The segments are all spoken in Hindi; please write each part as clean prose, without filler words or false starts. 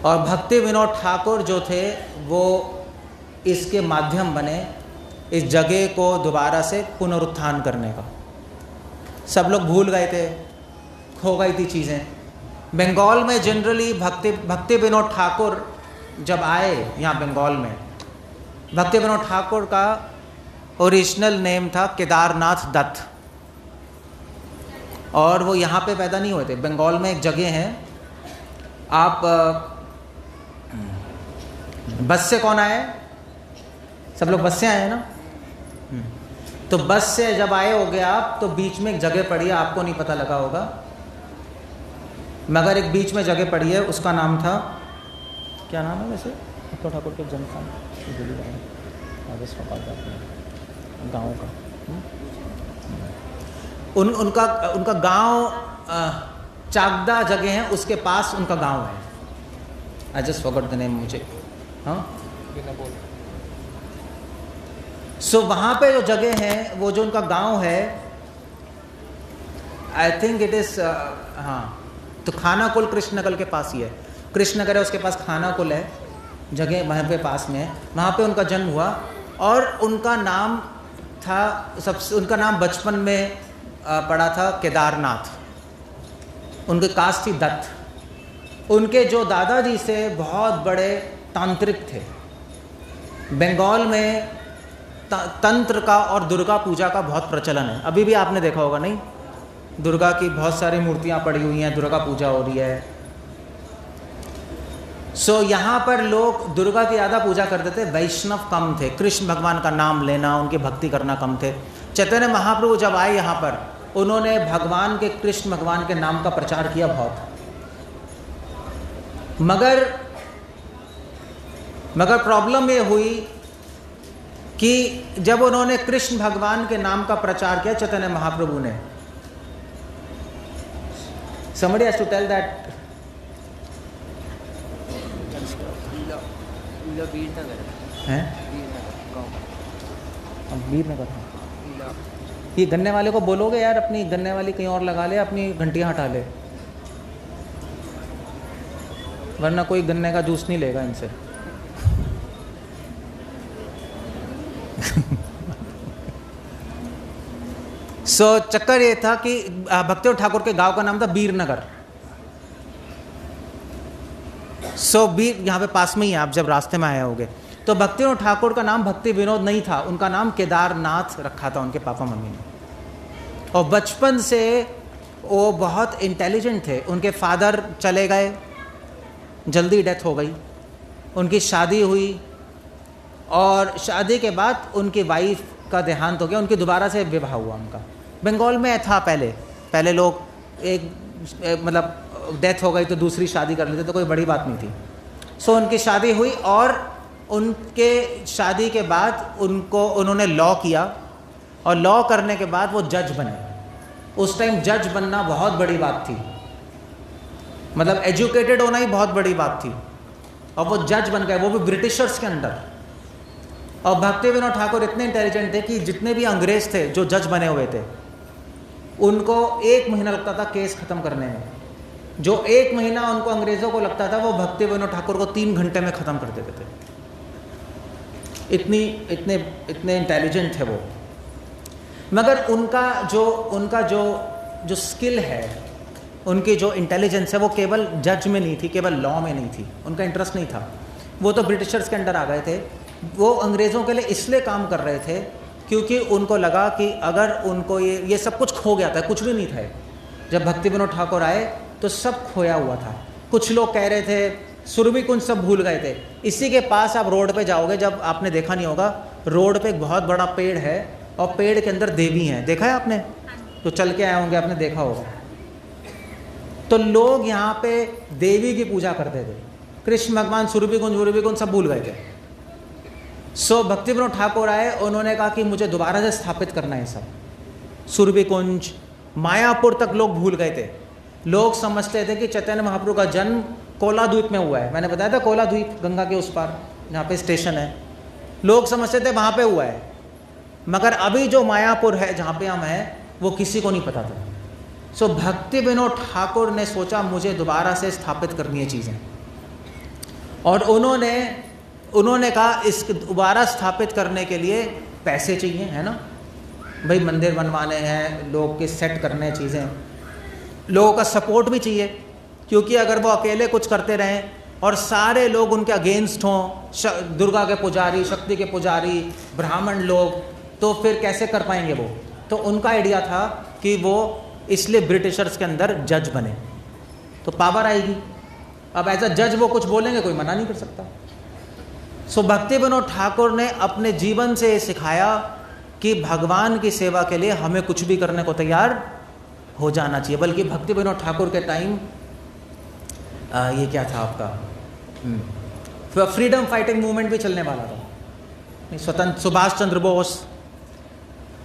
और भक्ति विनोद ठाकुर जो थे वो इसके माध्यम बने इस जगह को दोबारा से पुनरुत्थान करने का। सब लोग भूल गए थे, खो गई थी चीज़ें। बंगाल में जनरली भक्ति विनोद ठाकुर जब आए यहाँ बंगाल में, भक्ति विनोद ठाकुर का ओरिजिनल नेम था केदारनाथ दत्त, और वो यहाँ पे पैदा नहीं हुए थे। बंगाल में एक जगह है, आप बस से कौन आए? सब लोग बस से आए हैं ना? तो बस से जब आए होगे आप, तो बीच में एक जगह पड़ी है, आपको नहीं पता लगा होगा, मगर एक बीच में जगह पड़ी है, उसका नाम था, क्या नाम है वैसे? भक्ति ठाकुर के जन्म स्थान गाँव का उनका गांव चाकदा जगह है, उसके पास उनका गांव है। I just forgot the name मुझे। हाँ, सो वहाँ पे जो जगह है, वो जो उनका गांव है, आई थिंक इट इज हाँ, तो खानाकुल कृष्णनगर के पास ही है। कृष्णनगर है, उसके पास खानाकुल है जगह, वहाँ पे पास में है। वहाँ पे उनका जन्म हुआ, और उनका नाम था सबसे, उनका नाम बचपन में पड़ा था केदारनाथ। उनकी कास्ट थी दत्त। उनके जो दादाजी से बहुत बड़े तांत्रिक थे। बंगाल में तंत्र का और दुर्गा पूजा का बहुत प्रचलन है। अभी भी आपने देखा होगा नहीं, दुर्गा की बहुत सारी मूर्तियाँ पड़ी हुई हैं, दुर्गा पूजा हो रही है। सो यहाँ पर लोग दुर्गा की ज़्यादा पूजा करते थे, वैष्णव कम थे, कृष्ण भगवान का नाम लेना, उनकी भक्ति करना कम थे। चैतन्य महाप्रभु जब आए यहाँ पर, उन्होंने भगवान के, कृष्ण भगवान के नाम का प्रचार किया बहुत। मगर प्रॉब्लम ये हुई कि जब उन्होंने कृष्ण भगवान के नाम का प्रचार किया चैतन्य महाप्रभु ने, somebody has to tell that Veernagar. ये गन्ने वाले को बोलोगे यार, अपनी गन्ने वाली कहीं और लगा ले, अपनी घंटियां हटा ले, वरना कोई गन्ने का जूस नहीं लेगा इनसे। सो चक्कर ये था कि भक्ति ठाकुर के गांव का नाम था वीरनगर। सो वीर यहाँ पे पास में ही है, आप जब रास्ते में आए होगे। तो भक्ति विनोद ठाकुर का नाम भक्ति विनोद नहीं था, उनका नाम केदारनाथ रखा था उनके पापा मम्मी ने। और बचपन से वो बहुत इंटेलिजेंट थे। उनके फादर चले गए, जल्दी डेथ हो गई, उनकी शादी हुई, और शादी के बाद उनकी वाइफ का देहांत हो गया, उनकी दोबारा से विवाह हुआ उनका। बंगाल में था पहले लोग एक मतलब डेथ हो गई तो दूसरी शादी कर लेते, तो कोई बड़ी बात नहीं थी। सो उनकी शादी हुई, और उनके शादी के बाद उन्होंने लॉ किया, और लॉ करने के बाद वो जज बने। उस टाइम जज बनना बहुत बड़ी बात थी, मतलब एजुकेटेड होना ही बहुत बड़ी बात थी, और वो जज बन गए, वो भी ब्रिटिशर्स के अंडर। और भक्ति विनोद ठाकुर इतने इंटेलिजेंट थे कि जितने भी अंग्रेज थे जो जज बने हुए थे, उनको 1 महीना लगता था केस खत्म करने में। जो 1 महीना उनको अंग्रेजों को लगता था, वो भक्ति विनोद ठाकुर को 3 घंटे में ख़त्म कर देते थे। इतने इंटेलिजेंट थे वो। मगर उनका जो स्किल है, उनकी जो इंटेलिजेंस है, वो केवल जज में नहीं थी, केवल लॉ में नहीं थी, उनका इंटरेस्ट नहीं था। वो तो ब्रिटिशर्स के अंडर आ गए थे। वो अंग्रेज़ों के लिए इसलिए काम कर रहे थे क्योंकि उनको लगा कि अगर उनको ये सब कुछ खो गया था, कुछ भी नहीं था। जब भक्ति विनोद ठाकुर आए तो सब खोया हुआ था। कुछ लोग कह रहे थे सुरभि कुंज सब भूल गए थे। इसी के पास आप रोड पे जाओगे, जब आपने देखा नहीं होगा, रोड पे एक बहुत बड़ा पेड़ है, और पेड़ के अंदर देवी हैं। देखा है आपने? तो चल के आए होंगे, आपने देखा होगा। तो लोग यहाँ पे देवी की पूजा करते थे। कृष्ण भगवान सुरभि कुंज सब भूल गए थे। सो भक्ति विनोद ठाकुर आए, उन्होंने कहा कि मुझे दोबारा से स्थापित करना है सब। सुरभि कुंज, मायापुर तक लोग भूल गए थे। लोग समझते थे कि चैतन्य महाप्रभु का जन्म कोला द्वीप में हुआ है। मैंने बताया था कोला द्वीप, गंगा के उस पार जहाँ पे स्टेशन है, लोग समझते थे वहाँ पे हुआ है। मगर अभी जो मायापुर है जहाँ पे हम हैं, वो किसी को नहीं पता था। सो भक्ति विनोद ठाकुर ने सोचा मुझे दोबारा से स्थापित करनी है चीज़ें। और उन्होंने कहा इस दोबारा स्थापित करने के लिए पैसे चाहिए, है ना भाई, मंदिर बनवाने हैं, लोग के सेट करने चीज़ें, लोगों का सपोर्ट भी चाहिए, क्योंकि अगर वो अकेले कुछ करते रहें और सारे लोग उनके अगेंस्ट हों, दुर्गा के पुजारी, शक्ति के पुजारी, ब्राह्मण लोग, तो फिर कैसे कर पाएंगे वो। तो उनका आइडिया था कि वो इसलिए ब्रिटिशर्स के अंदर जज बने, तो पावर आएगी। अब एज अ जज वो कुछ बोलेंगे, कोई मना नहीं कर सकता। सो भक्ति विनोद ठाकुर ने अपने जीवन से सिखाया कि भगवान की सेवा के लिए हमें कुछ भी करने को तैयार हो जाना चाहिए। बल्कि भक्ति विनोद ठाकुर के टाइम ये क्या था आपका, फ्रीडम फाइटिंग मूवमेंट भी चलने वाला था। स्वतंत्र सुभाष चंद्र बोस,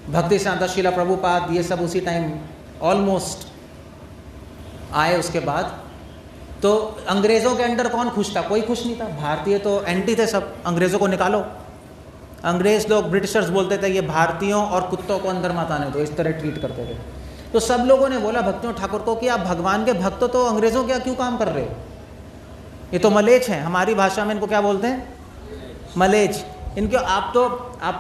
भक्ति सिद्धांत शीला प्रभुपाद, ये सब उसी टाइम ऑलमोस्ट आए। उसके बाद तो अंग्रेज़ों के अंडर कौन खुश था? कोई खुश नहीं था। भारतीय तो एंटी थे सब, अंग्रेज़ों को निकालो। अंग्रेज़ लोग, ब्रिटिशर्स बोलते थे ये भारतीयों और कुत्तों को अंदर मत आने दो, इस तरह ट्रीट करते थे। तो सब लोगों ने बोला भक्ति विनोद ठाकुर को कि आप भगवान के भक्त तो अंग्रेज़ों क्या क्यों काम कर रहे हो? ये तो मलेच हैं, हमारी भाषा में इनको क्या बोलते हैं? मलेच। इनके आप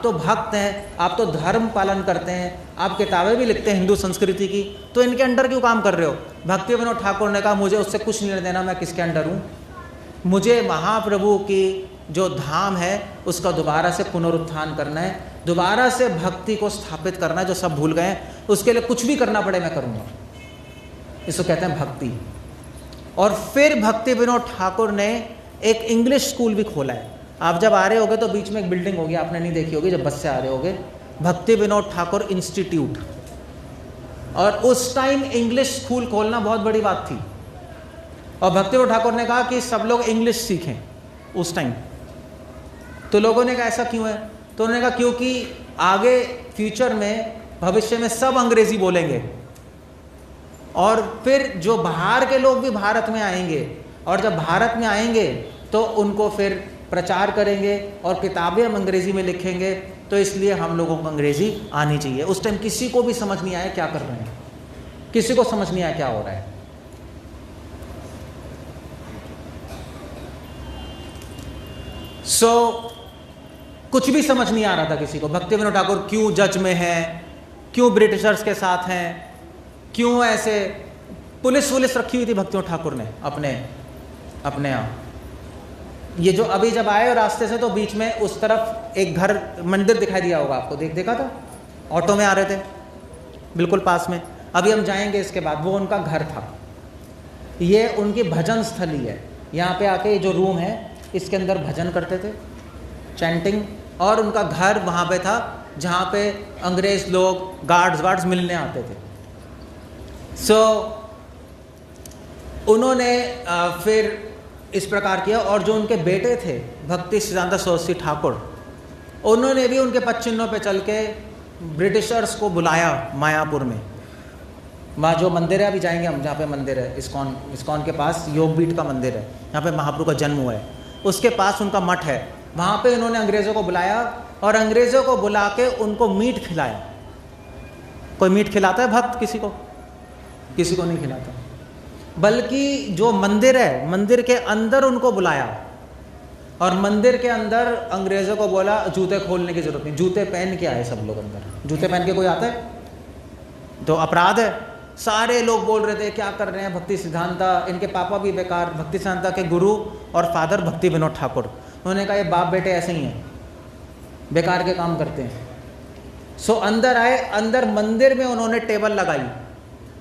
तो भक्त हैं, आप तो धर्म पालन करते हैं, आप किताबें भी लिखते हैं हिंदू संस्कृति की, तो इनके अंडर क्यों काम कर रहे हो? भक्ति विनोद ठाकुर ने कहा मुझे उससे कुछ नहीं लेना देना, मैं किसके अंडर हूँ? मुझे महाप्रभु की जो धाम है उसका दोबारा से पुनरुत्थान करना है, दोबारा से भक्ति को स्थापित करना है, जो सब भूल गए हैं। उसके लिए कुछ भी करना पड़े मैं करूँगा। इसको कहते हैं भक्ति। और फिर भक्ति विनोद ठाकुर ने एक इंग्लिश स्कूल भी खोला है। आप जब आ रहे होगे तो बीच में एक बिल्डिंग होगी, आपने नहीं देखी होगी जब बस से आ रहे होगे, भक्ति विनोद ठाकुर इंस्टीट्यूट। और उस टाइम इंग्लिश स्कूल खोलना बहुत बड़ी बात थी। और भक्ति विनोद ठाकुर ने कहा कि सब लोग इंग्लिश सीखें उस टाइम। तो लोगों ने कहा ऐसा क्यों है? तो उन्होंने कहा क्योंकि आगे फ्यूचर में, भविष्य में सब अंग्रेजी बोलेंगे और फिर जो बाहर के लोग भी भारत में आएंगे, और जब भारत में आएंगे तो उनको फिर प्रचार करेंगे और किताबें हम अंग्रेजी में लिखेंगे, तो इसलिए हम लोगों को अंग्रेजी आनी चाहिए। उस टाइम किसी को भी समझ नहीं आया क्या कर रहे हैं, किसी को समझ नहीं आया क्या हो रहा है। कुछ भी समझ नहीं आ रहा था किसी को। भक्ति विनोद ठाकुर क्यों जज में हैं, क्यों ब्रिटिशर्स के साथ हैं, क्यों ऐसे पुलिस रखी हुई थी भक्ति विनोद ठाकुर ने अपने यहाँ। ये जो अभी जब आए रास्ते से, तो बीच में उस तरफ एक घर, मंदिर दिखाई दिया होगा आपको, देखा था? ऑटो में आ रहे थे, बिल्कुल पास में। अभी हम जाएंगे इसके बाद, वो उनका घर था। ये उनकी भजन स्थली है। यहाँ पे आके जो रूम है इसके अंदर भजन करते थे, चैंटिंग। और उनका घर वहाँ पे था जहाँ पे अंग्रेज़ लोग, गार्ड्स मिलने आते थे। उन्होंने फिर इस प्रकार किया। और जो उनके बेटे थे भक्ति सिद्धांत सरस्वती ठाकुर, उन्होंने भी उनके पच्चिन्नों पे चल के ब्रिटिशर्स को बुलाया मायापुर में। वहाँ जो मंदिर है, अभी जाएंगे हम, जहाँ पे मंदिर है इस्कॉन के पास योगपीठ का मंदिर है, यहाँ पे महाप्रभु का जन्म हुआ है, उसके पास उनका मठ है। वहाँ पे उन्होंने अंग्रेज़ों को बुलाया और अंग्रेज़ों को बुला के उनको मीट खिलाया। कोई मीट खिलाता है भक्त किसी को? किसी को नहीं खिलाता। बल्कि जो मंदिर है, मंदिर के अंदर उनको बुलाया और मंदिर के अंदर अंग्रेज़ों को बोला जूते खोलने की ज़रूरत नहीं, जूते पहन के आए सब लोग अंदर। जूते पहन के कोई आता है तो अपराध है। सारे लोग बोल रहे थे क्या कर रहे हैं भक्ति सिद्धांता, इनके पापा भी बेकार, भक्ति सिद्धांता के गुरु और फादर भक्ति विनोद ठाकुर। उन्होंने कहा ये बाप बेटे ऐसे ही हैं, बेकार के काम करते हैं। अंदर आए, अंदर मंदिर में उन्होंने टेबल लगाई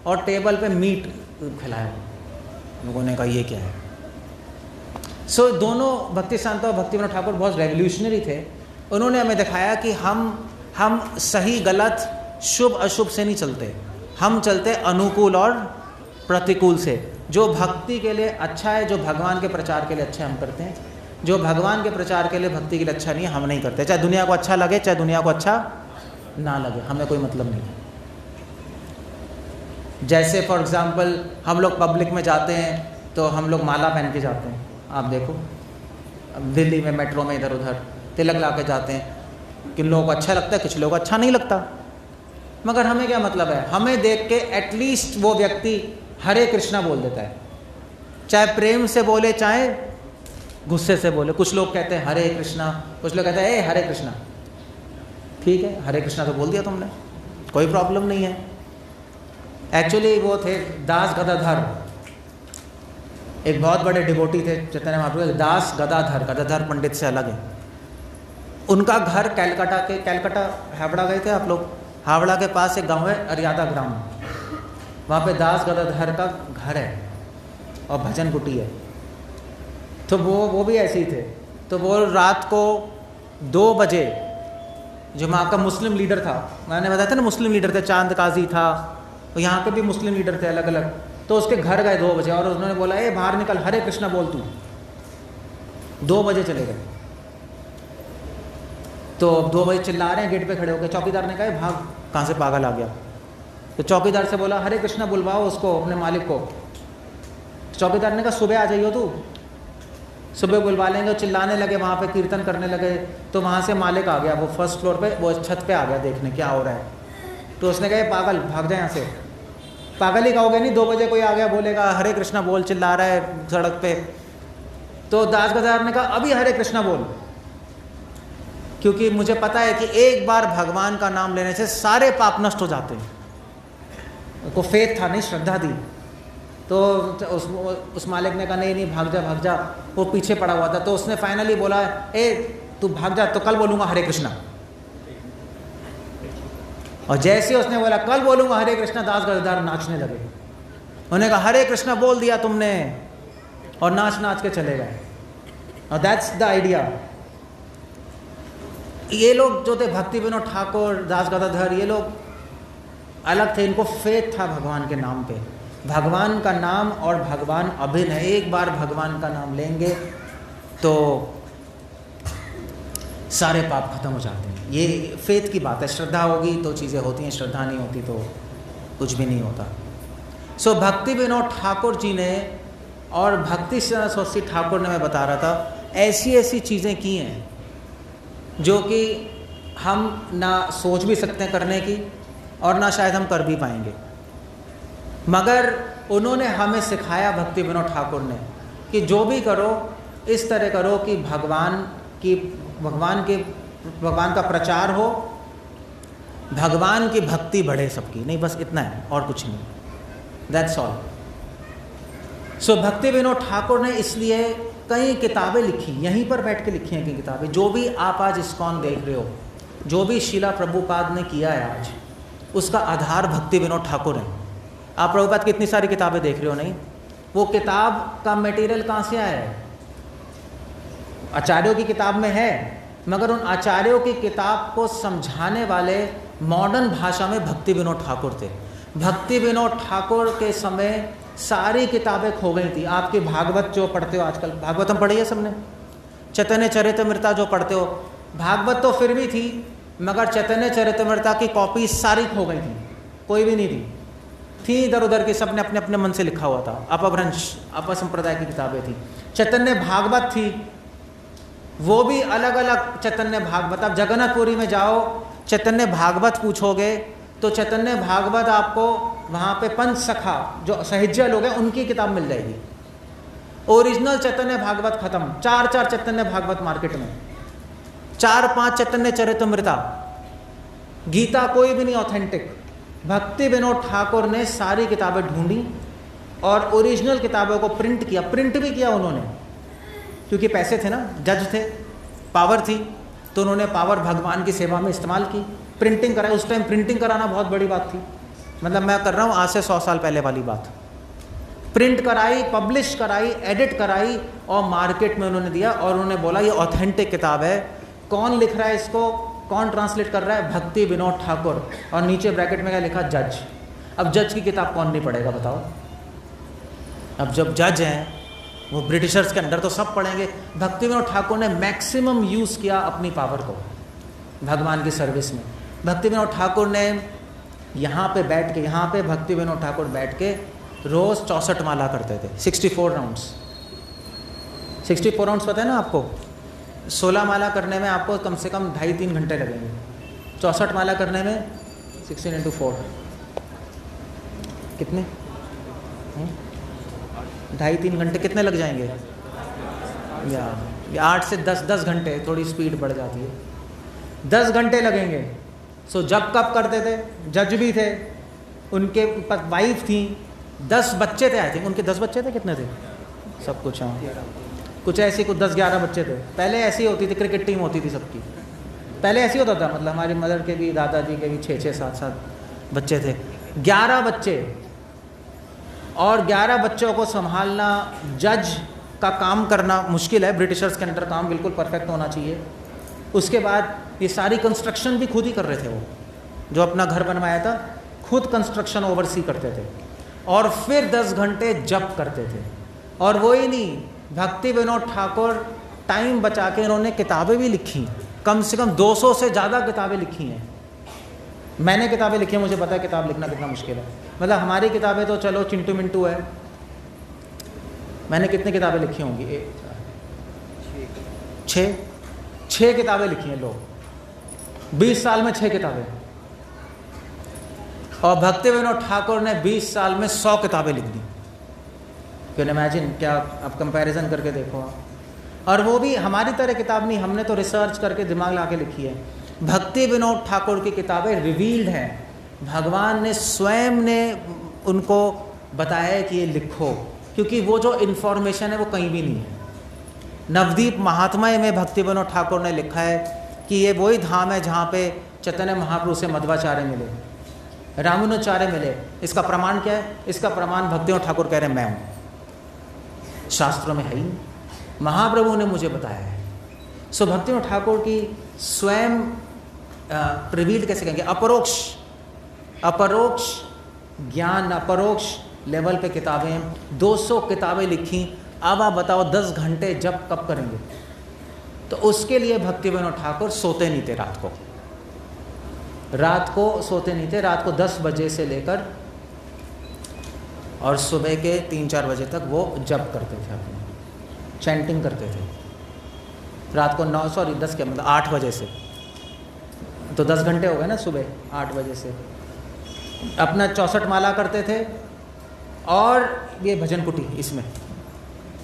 और टेबल पे मीट खिलाया। लोगों ने कहा ये क्या है? दोनों भक्ति सिद्धांता और भक्ति विनोद ठाकुर बहुत रेवोल्यूशनरी थे। उन्होंने हमें दिखाया कि हम सही गलत, शुभ अशुभ से नहीं चलते, हम चलते अनुकूल और प्रतिकूल से। जो भक्ति के लिए अच्छा है, जो भगवान के प्रचार के लिए अच्छा है, हम करते हैं। जो भगवान के प्रचार के लिए, भक्ति के लिए अच्छा नहीं है, हम नहीं करते। चाहे दुनिया को अच्छा लगे, चाहे दुनिया को अच्छा ना लगे, हमें कोई मतलब नहीं। जैसे फॉर एग्जांपल हम लोग पब्लिक में जाते हैं तो हम लोग माला पहन के जाते हैं। आप देखो दिल्ली में मेट्रो में इधर उधर तिलक ला के जाते हैं। किन लोगों को अच्छा लगता है, कुछ लोगों को अच्छा नहीं लगता। मगर हमें क्या मतलब है? हमें देख के एटलीस्ट वो व्यक्ति हरे कृष्णा बोल देता है, चाहे प्रेम से बोले चाहे गुस्से से बोले। कुछ लोग कहते हैं हरे कृष्णा, कुछ लोग कहते हैं ए हरे कृष्णा। ठीक है, हरे कृष्णा तो बोल दिया तुमने, कोई प्रॉब्लम नहीं है। एक्चुअली वो थे दास गदाधर, एक बहुत बड़े डिवोटी थे चैतन्य महाप्रभु, दास गदाधर, गदाधर पंडित से अलग है। उनका घर कैलकाटा के, कैलकाटा हावड़ा गए थे आप लोग, हावड़ा के पास एक गांव है अरियादा ग्राम, वहाँ पे दास गदाधर का घर है और भजन कुटी है। तो वो भी ऐसे ही थे। तो वो रात को 2 बजे, जो वहाँ का मुस्लिम लीडर था, मैंने बताया था ना मुस्लिम लीडर थे, चांद काजी था, तो यहाँ के भी मुस्लिम लीडर थे अलग अलग, तो उसके घर गए 2 बजे और उन्होंने बोला ए बाहर निकल, हरे कृष्णा बोल तू। 2 बजे चले गए। तो 2 बजे चिल्ला रहे हैं, गेट पे खड़े हो गए। चौकीदार ने कहा भाग, कहाँ से पागल आ गया। तो चौकीदार से बोला हरे कृष्णा बुलवाओ उसको, अपने मालिक को। चौकीदार ने कहा सुबह आ जाइयो तू, सुबह बुलवा लेंगे। चिल्लाने लगे, वहाँ पे कीर्तन करने लगे। तो वहाँ से मालिक आ गया, वो फर्स्ट फ्लोर पे, वो छत पे आ गया देखने क्या हो रहा है। तो उसने कहा पागल भाग जाए यहाँ से। पागल ही कहोगे नहीं, 2 बजे कोई आ गया बोलेगा हरे कृष्णा बोल, चिल्ला रहा है सड़क पे। तो दास गदाधर ने कहा अभी हरे कृष्णा बोल, क्योंकि मुझे पता है कि एक बार भगवान का नाम लेने से सारे पाप नष्ट हो जाते हैं। उनको फेथ था, नहीं श्रद्धा थी। तो उस मालिक ने कहा नहीं भाग जा भाग जा, वो पीछे पड़ा हुआ था। तो उसने फाइनली बोला ए तू भाग जा, तो कल बोलूँगा हरे कृष्णा। और जैसे उसने बोला कल बोलूँगा हरे कृष्णा, दास गदाधर नाचने लगे। उन्होंने कहा हरे कृष्णा बोल दिया तुमने, और नाच नाच के चले गए। और दैट्स द आइडिया। ये लोग जो थे भक्ति विनोद ठाकुर, दास गदाधर, ये लोग अलग थे। इनको फेथ था भगवान के नाम पे। भगवान का नाम और भगवान अभिन्न है। एक बार भगवान का नाम लेंगे तो सारे पाप खत्म हो जाते हैं। ये फेथ की बात है। श्रद्धा होगी तो चीज़ें होती हैं, श्रद्धा नहीं होती तो कुछ भी नहीं होता। सो भक्ति विनोद ठाकुर जी ने और भक्ति सरस्वती ठाकुर ने, मैं बता रहा था, ऐसी ऐसी चीज़ें की हैं जो कि हम ना सोच भी सकते हैं करने की और ना शायद हम कर भी पाएंगे। मगर उन्होंने हमें सिखाया, भक्ति विनोद ठाकुर ने, कि जो भी करो इस तरह करो कि भगवान का प्रचार हो, भगवान की भक्ति बढ़े सबकी, नहीं बस इतना है और कुछ नहीं। That's all. सो भक्ति विनोद ठाकुर ने इसलिए कई किताबें लिखी, यहीं पर बैठ के लिखी हैं कई किताबें। जो भी आप आज इस्कॉन देख रहे हो, जो भी शिला प्रभुपाद ने किया है आज, उसका आधार भक्ति विनोद ठाकुर है। आप प्रभुपाद की इतनी सारी किताबें देख रहे हो, नहीं, वो किताब का मटेरियल कहाँ से आया है? आचार्यों की किताब में है, मगर उन आचार्यों की किताब को समझाने वाले मॉडर्न भाषा में भक्ति विनोद ठाकुर थे। भक्ति विनोद ठाकुर के समय सारी किताबें खो गई थी। आपके भागवत जो पढ़ते हो आजकल, भागवतम पढ़ी है सबने? चैतन्य चरितमृता जो पढ़ते हो, भागवत तो फिर भी थी, मगर चैतन्य चरितमृता की कॉपी सारी खो गई थी, कोई भी नहीं थी इधर उधर की, सबने अपने अपने मन से लिखा हुआ था। अपभ्रंश, अपसंप्रदाय की किताबें थी। चैतन्य भागवत थी, वो भी अलग अलग चैतन्य भागवत। आप जगन्नाथपुरी में जाओ, चैतन्य भागवत पूछोगे तो चैतन्य भागवत आपको वहाँ पे पंच सखा जो सहिज्य लोग हैं उनकी किताब मिल जाएगी। ओरिजिनल चैतन्य भागवत खत्म, 4 चैतन्य भागवत मार्केट में, 4-5 चैतन्य चरितमृता, गीता कोई भी नहीं ऑथेंटिक। भक्ति विनोद ठाकुर ने सारी किताबें ढूंढी और ओरिजिनल किताबों को प्रिंट किया। प्रिंट भी किया उन्होंने, क्योंकि पैसे थे ना, जज थे, पावर थी, तो उन्होंने पावर भगवान की सेवा में इस्तेमाल की। प्रिंटिंग कराई। उस टाइम प्रिंटिंग कराना बहुत बड़ी बात थी। मतलब मैं कर रहा हूँ आज से 100 साल पहले वाली बात। प्रिंट कराई, पब्लिश कराई, एडिट कराई और मार्केट में उन्होंने दिया और उन्होंने बोला ये ऑथेंटिक किताब है। कौन लिख रहा है इसको, कौन ट्रांसलेट कर रहा है? भक्ति विनोद ठाकुर। और नीचे ब्रैकेट में क्या लिखा? जज। अब जज की किताब कौन नहीं पढ़ेगा बताओ? अब जब जज हैं वो ब्रिटिशर्स के अंडर, तो सब पढ़ेंगे। भक्ति विनोद ठाकुर ने मैक्सिमम यूज़ किया अपनी पावर को भगवान की सर्विस में। भक्ति विनोद ठाकुर ने यहाँ पे बैठ के, यहाँ पे भक्ति विनोद ठाकुर बैठ के रोज़ 64 माला करते थे, 64 राउंड्स। 64 राउंड्स पता है ना आपको? 16 माला करने में आपको कम से कम 2.5-3 घंटे लगेंगे। 64 माला करने में 16 × 4 कितने? 2.5-3 घंटे कितने लग जाएंगे? या 8 से 10 घंटे, थोड़ी स्पीड बढ़ जाती है, 10 घंटे लगेंगे। सो जब कब करते थे, जज भी थे, उनके वाइफ थी, 10 बच्चे थे, आई थिंक उनके 10 बच्चे थे, कितने थे सब कुछ, हाँ कुछ ऐसे, कुछ 10-11 बच्चे थे। पहले ऐसी होती थी, क्रिकेट टीम होती थी सबकी, पहले ऐसी होता था, मतलब हमारी मदर के भी, दादाजी के भी 6-6, 7-7 बच्चे थे, 11 बच्चे। और 11 बच्चों को संभालना, जज का काम करना मुश्किल है, ब्रिटिशर्स के अंडर काम बिल्कुल परफेक्ट होना चाहिए। उसके बाद ये सारी कंस्ट्रक्शन भी खुद ही कर रहे थे, वो जो अपना घर बनवाया था खुद कंस्ट्रक्शन ओवरसी करते थे, और फिर 10 घंटे जप करते थे। और वो ही नहीं, भक्ति विनोद ठाकुर टाइम बचा के इन्होंने किताबें भी लिखी, कम से कम 200 से ज़्यादा किताबें लिखी हैं। मैंने किताबें लिखी हैं, मुझे पता है किताब लिखना कितना मुश्किल है। मतलब हमारी किताबें तो चलो चिंटू मिंटू है, मैंने कितनी किताबें लिखी होंगी, 6 किताबें लिखी हैं लोग, 20 साल में 6 किताबें। और भक्ति विनोद ठाकुर ने 20 साल में 100 किताबें लिख दी। कैन इमेजिन, क्या आप कंपैरिजन करके देखो आप। और वो भी हमारी तरह किताब नहीं, हमने तो रिसर्च करके दिमाग ला के लिखी है। भक्ति विनोद ठाकुर की किताबें रिवील्ड हैं, भगवान ने स्वयं ने उनको बताया है कि ये लिखो, क्योंकि वो जो इन्फॉर्मेशन है वो कहीं भी नहीं है। नवदीप महात्म्य में भक्ति विनोद ठाकुर ने लिखा है कि ये वही धाम है जहाँ पे चैतन्य महाप्रभु से मध्वाचार्य मिले, रामानुजाचार्य मिले। इसका प्रमाण क्या है? इसका प्रमाण भक्ति विनोद ठाकुर कह रहे हैं मैं हूँ, शास्त्रों में है ही नहीं, महाप्रभु ने मुझे बताया है। सो भक्ति विनोद ठाकुर की स्वयं प्रिवील्ड कैसे कहेंगे, अपरोक्ष ज्ञान, अपरोक्ष लेवल पे किताबें, 200 किताबें लिखी। अब आप बताओ 10 घंटे जब कब करेंगे? तो उसके लिए भक्ति विनोद ठाकुर सोते नहीं थे, रात को सोते नहीं थे। रात को 10 बजे से लेकर और सुबह के 3-4 बजे तक वो जप करते थे, अपने चैंटिंग करते थे। रात को 10 के मतलब 8 बजे से, तो 10 घंटे हो गए ना, सुबह 8 बजे से अपना 64 माला करते थे। और ये भजन कुटी इसमें,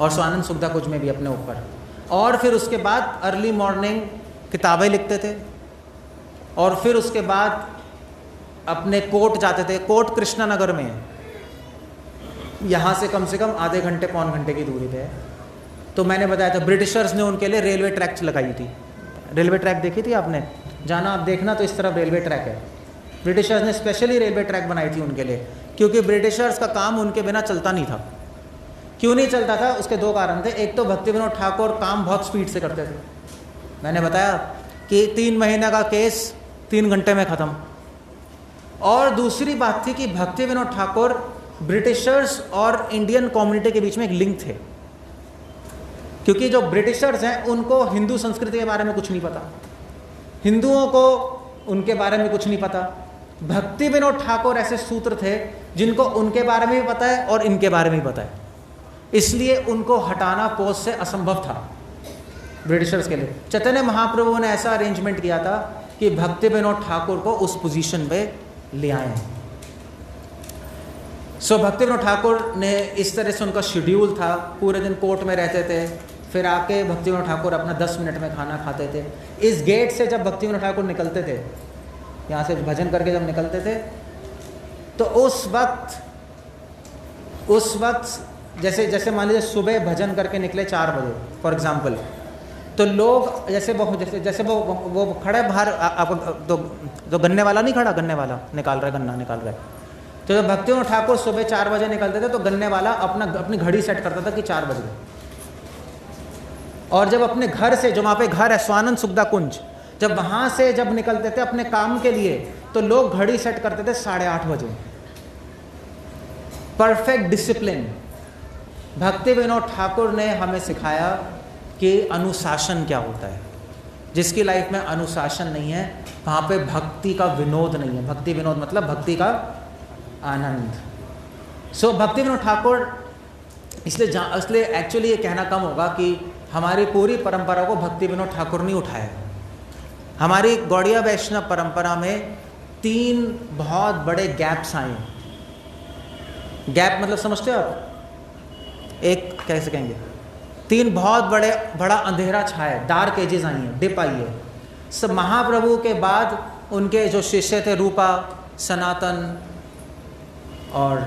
और स्वानंद सुखदा कुछ में भी अपने ऊपर। और फिर उसके बाद अर्ली मॉर्निंग किताबें लिखते थे, और फिर उसके बाद अपने कोर्ट जाते थे। कोर्ट कृष्णा नगर में है, यहाँ से कम आधे घंटे पौन घंटे की दूरी पे है। तो मैंने बताया था ब्रिटिशर्स ने उनके लिए रेलवे ट्रैक लगाई थी। रेलवे ट्रैक देखी थी आपने? जाना आप देखना तो इस तरफ रेलवे ट्रैक है। ब्रिटिशर्स ने स्पेशली रेलवे ट्रैक बनाई थी उनके लिए, क्योंकि ब्रिटिशर्स का काम उनके बिना चलता नहीं था। क्यों नहीं चलता था? उसके 2 कारण थे। एक तो भक्ति विनोद ठाकुर काम बहुत स्पीड से करते थे। मैंने बताया कि 3 महीने का केस 3 घंटे में ख़त्म। और दूसरी बात थी कि भक्ति विनोद ठाकुर ब्रिटिशर्स और इंडियन कम्युनिटी के बीच में एक लिंक थे, क्योंकि जो ब्रिटिशर्स हैं उनको हिंदू संस्कृति के बारे में कुछ नहीं पता, हिंदुओं को उनके बारे में कुछ नहीं पता। भक्ति विनोद ठाकुर ऐसे सूत्र थे जिनको उनके बारे में भी पता है और इनके बारे में भी पता है, इसलिए उनको हटाना पोस्ट से असंभव था ब्रिटिशर्स के लिए। चैतन्य महाप्रभु ने ऐसा अरेंजमेंट किया था कि भक्ति विनोद ठाकुर को उस पोजीशन पे ले आए। सो भक्ति विनोद ठाकुर ने इस तरह से, उनका शेड्यूल था, पूरे दिन कोर्ट में रहते थे, फिर आके भक्ति विनोद ठाकुर अपना 10 मिनट में खाना खाते थे। इस गेट से जब भक्ति विनोद ठाकुर निकलते थे, यहाँ से भजन करके जब निकलते थे, तो उस वक्त जैसे मान लीजिए सुबह भजन करके निकले 4 बजे फॉर एग्जांपल, तो लोग जैसे वो खड़े बाहर, आपको तो गन्ने वाला नहीं खड़ा, गन्ने वाला निकाल रहा है, गन्ना निकाल रहा है। तो जब भक्ति विनोद ठाकुर सुबह 4 बजे निकलते थे तो गन्ने वाला अपनी घड़ी सेट करता था कि 4 बज गए। और जब अपने घर से, जो वहाँ पे घर है स्वानंद सुखदा कुंज, जब वहाँ से जब निकलते थे अपने काम के लिए, तो लोग घड़ी सेट करते थे 8:30 बजे। Perfect discipline. भक्ति विनोद ठाकुर ने हमें सिखाया कि अनुशासन क्या होता है। जिसकी लाइफ में अनुशासन नहीं है, वहाँ पे भक्ति का विनोद नहीं है। भक्ति विनोद मतलब भक्ति का आनंद। सो भक्ति विनोद ठाकुर, इसलिए एक्चुअली ये कहना कम होगा कि हमारी पूरी परंपरा को भक्ति विनोद ठाकुर ने उठाया। हमारी गौड़िया वैष्णव परंपरा में 3 बहुत बड़े गैप्स आए। गैप मतलब समझते हो आप? एक कैसे कहेंगे, 3 बहुत बड़ा अंधेरा छाया, डार्क एजेस आई हैं, डिप आई है। सब महाप्रभु के बाद उनके जो शिष्य थे, रूपा, सनातन और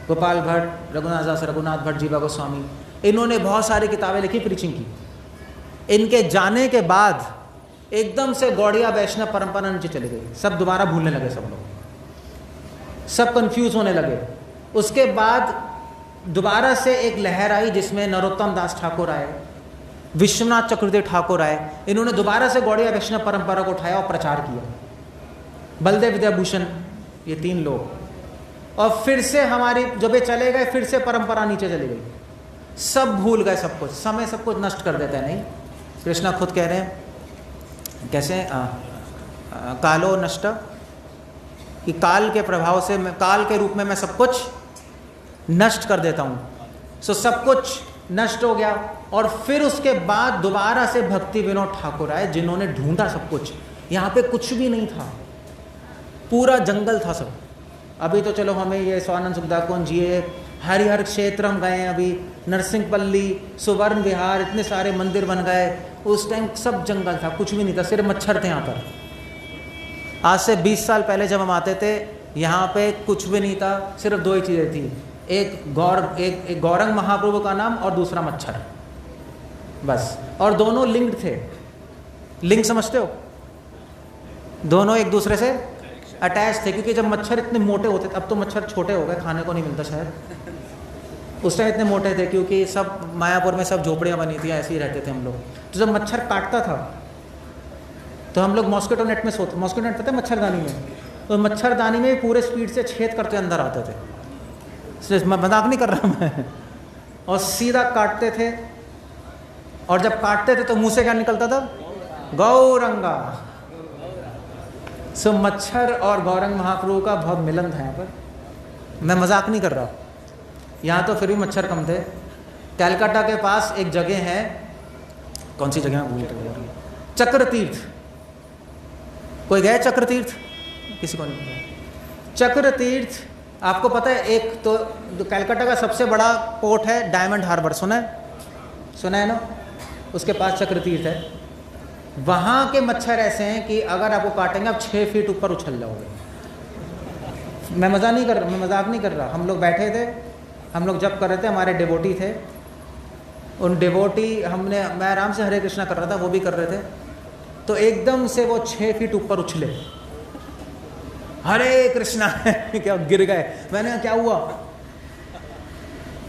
गोपाल भट्ट, रघुनाथ भट्ट, जीवा गोस्वामी, इन्होंने बहुत सारी किताबें लिखी, प्रीचिंग की। इनके जाने के बाद एकदम से गौड़िया वैष्णव परंपरा नीचे चली गई, सब दोबारा भूलने लगे, सब लोग सब कंफ्यूज होने लगे। उसके बाद दोबारा से एक लहर आई जिसमें नरोत्तम दास ठाकुर आए, विश्वनाथ चक्रवर्ती ठाकुर आए, इन्होंने दोबारा से गौड़िया वैष्णव परंपरा को उठाया और प्रचार किया, बलदेव विद्याभूषण, ये 3 लोग। और फिर से हमारी जब ये चले गए, फिर से परंपरा नीचे चली गई, सब भूल गए, सब कुछ, समय सब कुछ नष्ट कर देता है। नहीं, कृष्णा खुद कह रहे हैं कैसे, कालो नष्ट, कि काल के प्रभाव से मैं, काल के रूप में मैं सब कुछ नष्ट कर देता हूँ। सो सब कुछ नष्ट हो गया। और फिर उसके बाद दोबारा से भक्ति विनोद ठाकुर आए, जिन्होंने ढूंढा सब कुछ। यहाँ पे कुछ भी नहीं था, पूरा जंगल था सब। अभी तो चलो हमें ये स्वानंद सुखदाकुंज, ये हरिहर क्षेत्र हम गए हैं, अभी नरसिंहपल्ली, सुवर्ण विहार, इतने सारे मंदिर बन गए। उस टाइम सब जंगल था, कुछ भी नहीं था, सिर्फ मच्छर थे यहाँ पर। आज से 20 साल पहले जब हम आते थे, यहाँ पे कुछ भी नहीं था, सिर्फ 2 ही चीज़ें थी, एक गौरंग महाप्रभु का नाम और दूसरा मच्छर, बस। और दोनों लिंक्ड थे, लिंक समझते हो, दोनों एक दूसरे से अटैच थे, क्योंकि जब मच्छर इतने मोटे होते थे, अब तो मच्छर छोटे हो गए, खाने को नहीं मिलता शायद, उस टाइम इतने मोटे थे क्योंकि सब मायापुर में सब झोपड़ियाँ बनी थी, ऐसे ही रहते थे हम लोग। तो जब मच्छर काटता था तो हम लोग मॉस्किटो नेट में सोते, मॉस्किटो नेट पता है, मच्छरदानी में, तो मच्छरदानी में पूरे स्पीड से छेद करते अंदर आते थे, मैं मजाक नहीं कर रहा मैं, और सीधा काटते थे। और जब काटते थे तो मुंह से क्या निकलता था, गौरंगा। सो मच्छर और गौरंग महाप्रभु का बहुत मिलन था यहाँ पर, मैं मजाक नहीं कर रहा। यहाँ तो फिर भी मच्छर कम थे। कलकत्ता के पास एक जगह है, कौन सी जगह है, चक्रतीर्थ, कोई गए चक्रतीर्थ? किसी को नहीं। चक्रतीर्थ आपको पता है, एक तो कलकत्ता का सबसे बड़ा पोर्ट है डायमंड हार्बर, सुना है ना, उसके पास चक्रतीर्थ है। वहाँ के मच्छर ऐसे हैं कि अगर आपको काटेंगे आप 6 फीट ऊपर उछल जाओगे। मैं मजाक नहीं कर रहा। हम लोग बैठे थे, हम लोग जब कर रहे थे, हमारे डिवोटी थे, उन डिवोटी मैं आराम से हरे कृष्णा कर रहा था, वो भी कर रहे थे, तो एकदम से वो 6 फीट ऊपर उछले, हरे कृष्णा क्या गिर गए। मैंने कहा क्या हुआ,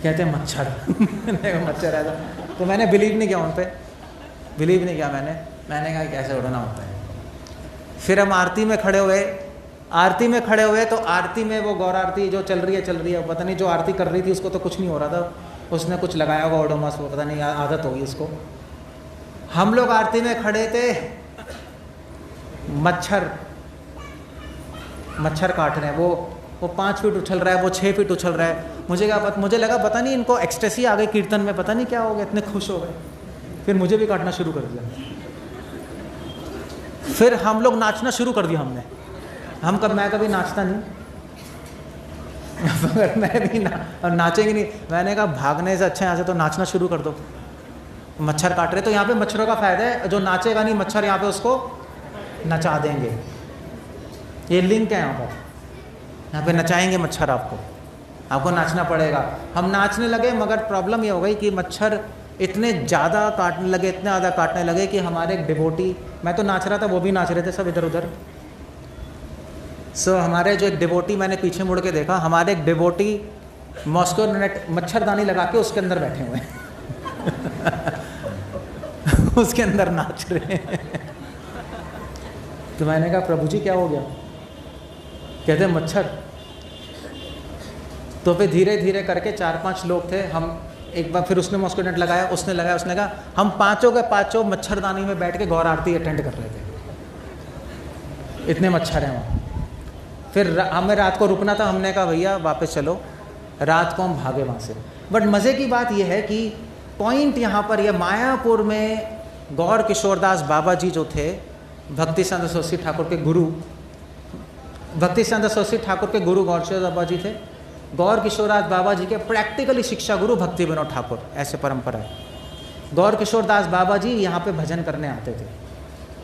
कहते मच्छर मच्छर है। तो मैंने बिलीव नहीं किया उन पर, मैंने कहा कैसे उड़ना होता है। फिर हम आरती में खड़े हुए, तो आरती में वो गौर आरती जो चल रही है, पता नहीं जो आरती कर रही थी उसको तो कुछ नहीं हो रहा था, उसने कुछ लगाया होगा ओडोमस, वो पता नहीं, आदत होगी उसको। हम लोग आरती में खड़े थे, मच्छर काट रहे हैं, वो 5 फीट उछल रहा है, वो 6 फीट उछल रहा है। मुझे लगा पता नहीं इनको एक्सटेसी आ गई कीर्तन में, पता नहीं क्या हो गया, इतने खुश हो गए। फिर मुझे भी काटना शुरू कर दिया, फिर हम लोग नाचना शुरू कर दिया हमने। मैं कभी नाचता नहीं मगर मैं भी नाचेंगे नहीं। मैंने कहा भागने से अच्छा यहाँ से तो नाचना शुरू कर दो, मच्छर काट रहे। तो यहाँ पे मच्छरों का फ़ायदा है, जो नाचेगा नहीं मच्छर यहाँ पे उसको नचा देंगे, ये लिंक है यहाँ पे नचाएंगे मच्छर, आपको नाचना पड़ेगा। हम नाचने लगे, मगर प्रॉब्लम ये हो गई कि मच्छर इतने ज़्यादा काटने लगे कि हमारे एक डिवोटी, मैं तो नाच रहा था, वो भी नाच रहे थे सब इधर उधर। सो हमारे जो एक डिवोटी, मैंने पीछे मुड़ के देखा, हमारे एक डिवोटी मॉस्को नेट मच्छरदानी लगा के उसके अंदर बैठे हुए हैं उसके अंदर नाच रहे हैं। तो मैंने कहा प्रभु जी क्या हो गया, कहते मच्छर। तो फिर धीरे धीरे करके 4-5 लोग थे हम, एक बार फिर उसने मॉस्को नेट लगाया, उसने कहा, हम पाँचों के पाँचों मच्छरदानी में बैठ के गौर आरती अटेंड कर रहे थे, इतने मच्छर हैं वहाँ। फिर हमें रात को रुकना था, हमने कहा भैया वापस चलो, रात को हम भागे वहाँ से। बट मज़े की बात यह है कि पॉइंट यहाँ पर यह मायापुर में गौर किशोरदास बाबा जी जो थे, भक्ति संत सरस्वती ठाकुर के गुरु, गौर किशोरदास बाबा जी थे, गौर किशोरदास बाबा जी के प्रैक्टिकली शिक्षा गुरु भक्ति विनोद ठाकुर, ऐसे परंपरा है। गौर किशोर दास बाबा जी यहाँ पे भजन करने आते थे।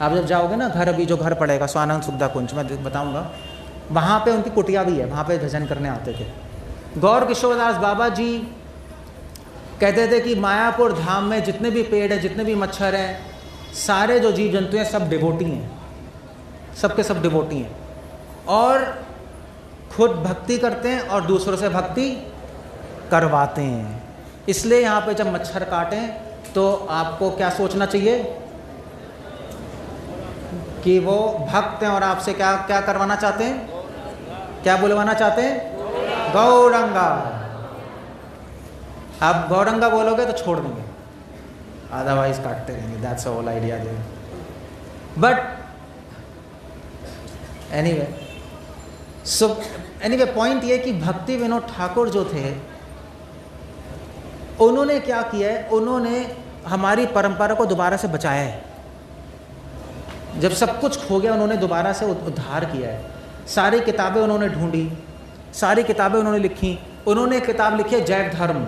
आप जब जाओगे ना घर, अभी जो घर पड़ेगा स्वानंद सुखदा कुंज, मैं बताऊँगा, वहाँ पे उनकी कुटिया भी है, वहाँ पे भजन करने आते थे। गौर किशोर दास बाबा जी कहते थे कि मायापुर धाम में जितने भी पेड़ हैं, जितने भी मच्छर हैं, सारे जो जीव जंतु हैं, सब डिवोटी हैं, सबके सब डिवोटी हैं, और खुद भक्ति करते हैं और दूसरों से भक्ति करवाते हैं। इसलिए यहाँ पे जब मच्छर काटें तो आपको क्या सोचना चाहिए कि वो भक्त हैं और आपसे क्या क्या करवाना चाहते हैं, क्या बुलवाना चाहते हैं, गौरंगा। आप गौरंगा बोलोगे तो छोड़ देंगे, अदरवाइज काटते रहेंगे। That's whole idea there. But anyway point ये कि भक्ति विनोद ठाकुर जो थे, उन्होंने क्या किया है, उन्होंने हमारी परंपरा को दोबारा से बचाया है। जब सब कुछ खो गया, उन्होंने दोबारा से उद्धार किया है। सारी किताबें उन्होंने ढूंढी, सारी किताबें उन्होंने लिखी। उन्होंने एक किताब लिखी है जैव धर्म,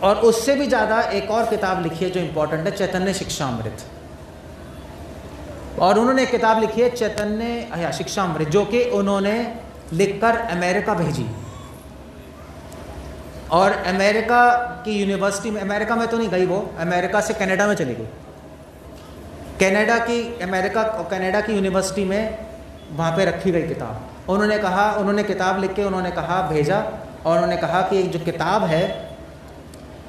और उससे भी ज़्यादा एक और किताब लिखी है जो इम्पोर्टेंट है, चैतन्य शिक्षामृत। और उन्होंने एक किताब लिखी है चैतन्य शिक्षामृत, जो कि उन्होंने लिखकर अमेरिका भेजी, और अमेरिका की यूनिवर्सिटी में, अमेरिका में तो नहीं गई वो, अमेरिका से कनाडा में चली गई। कनाडा की यूनिवर्सिटी में वहाँ पे रखी गई किताब। उन्होंने किताब लिख के उन्होंने कहा, भेजा, और उन्होंने कहा कि जो किताब है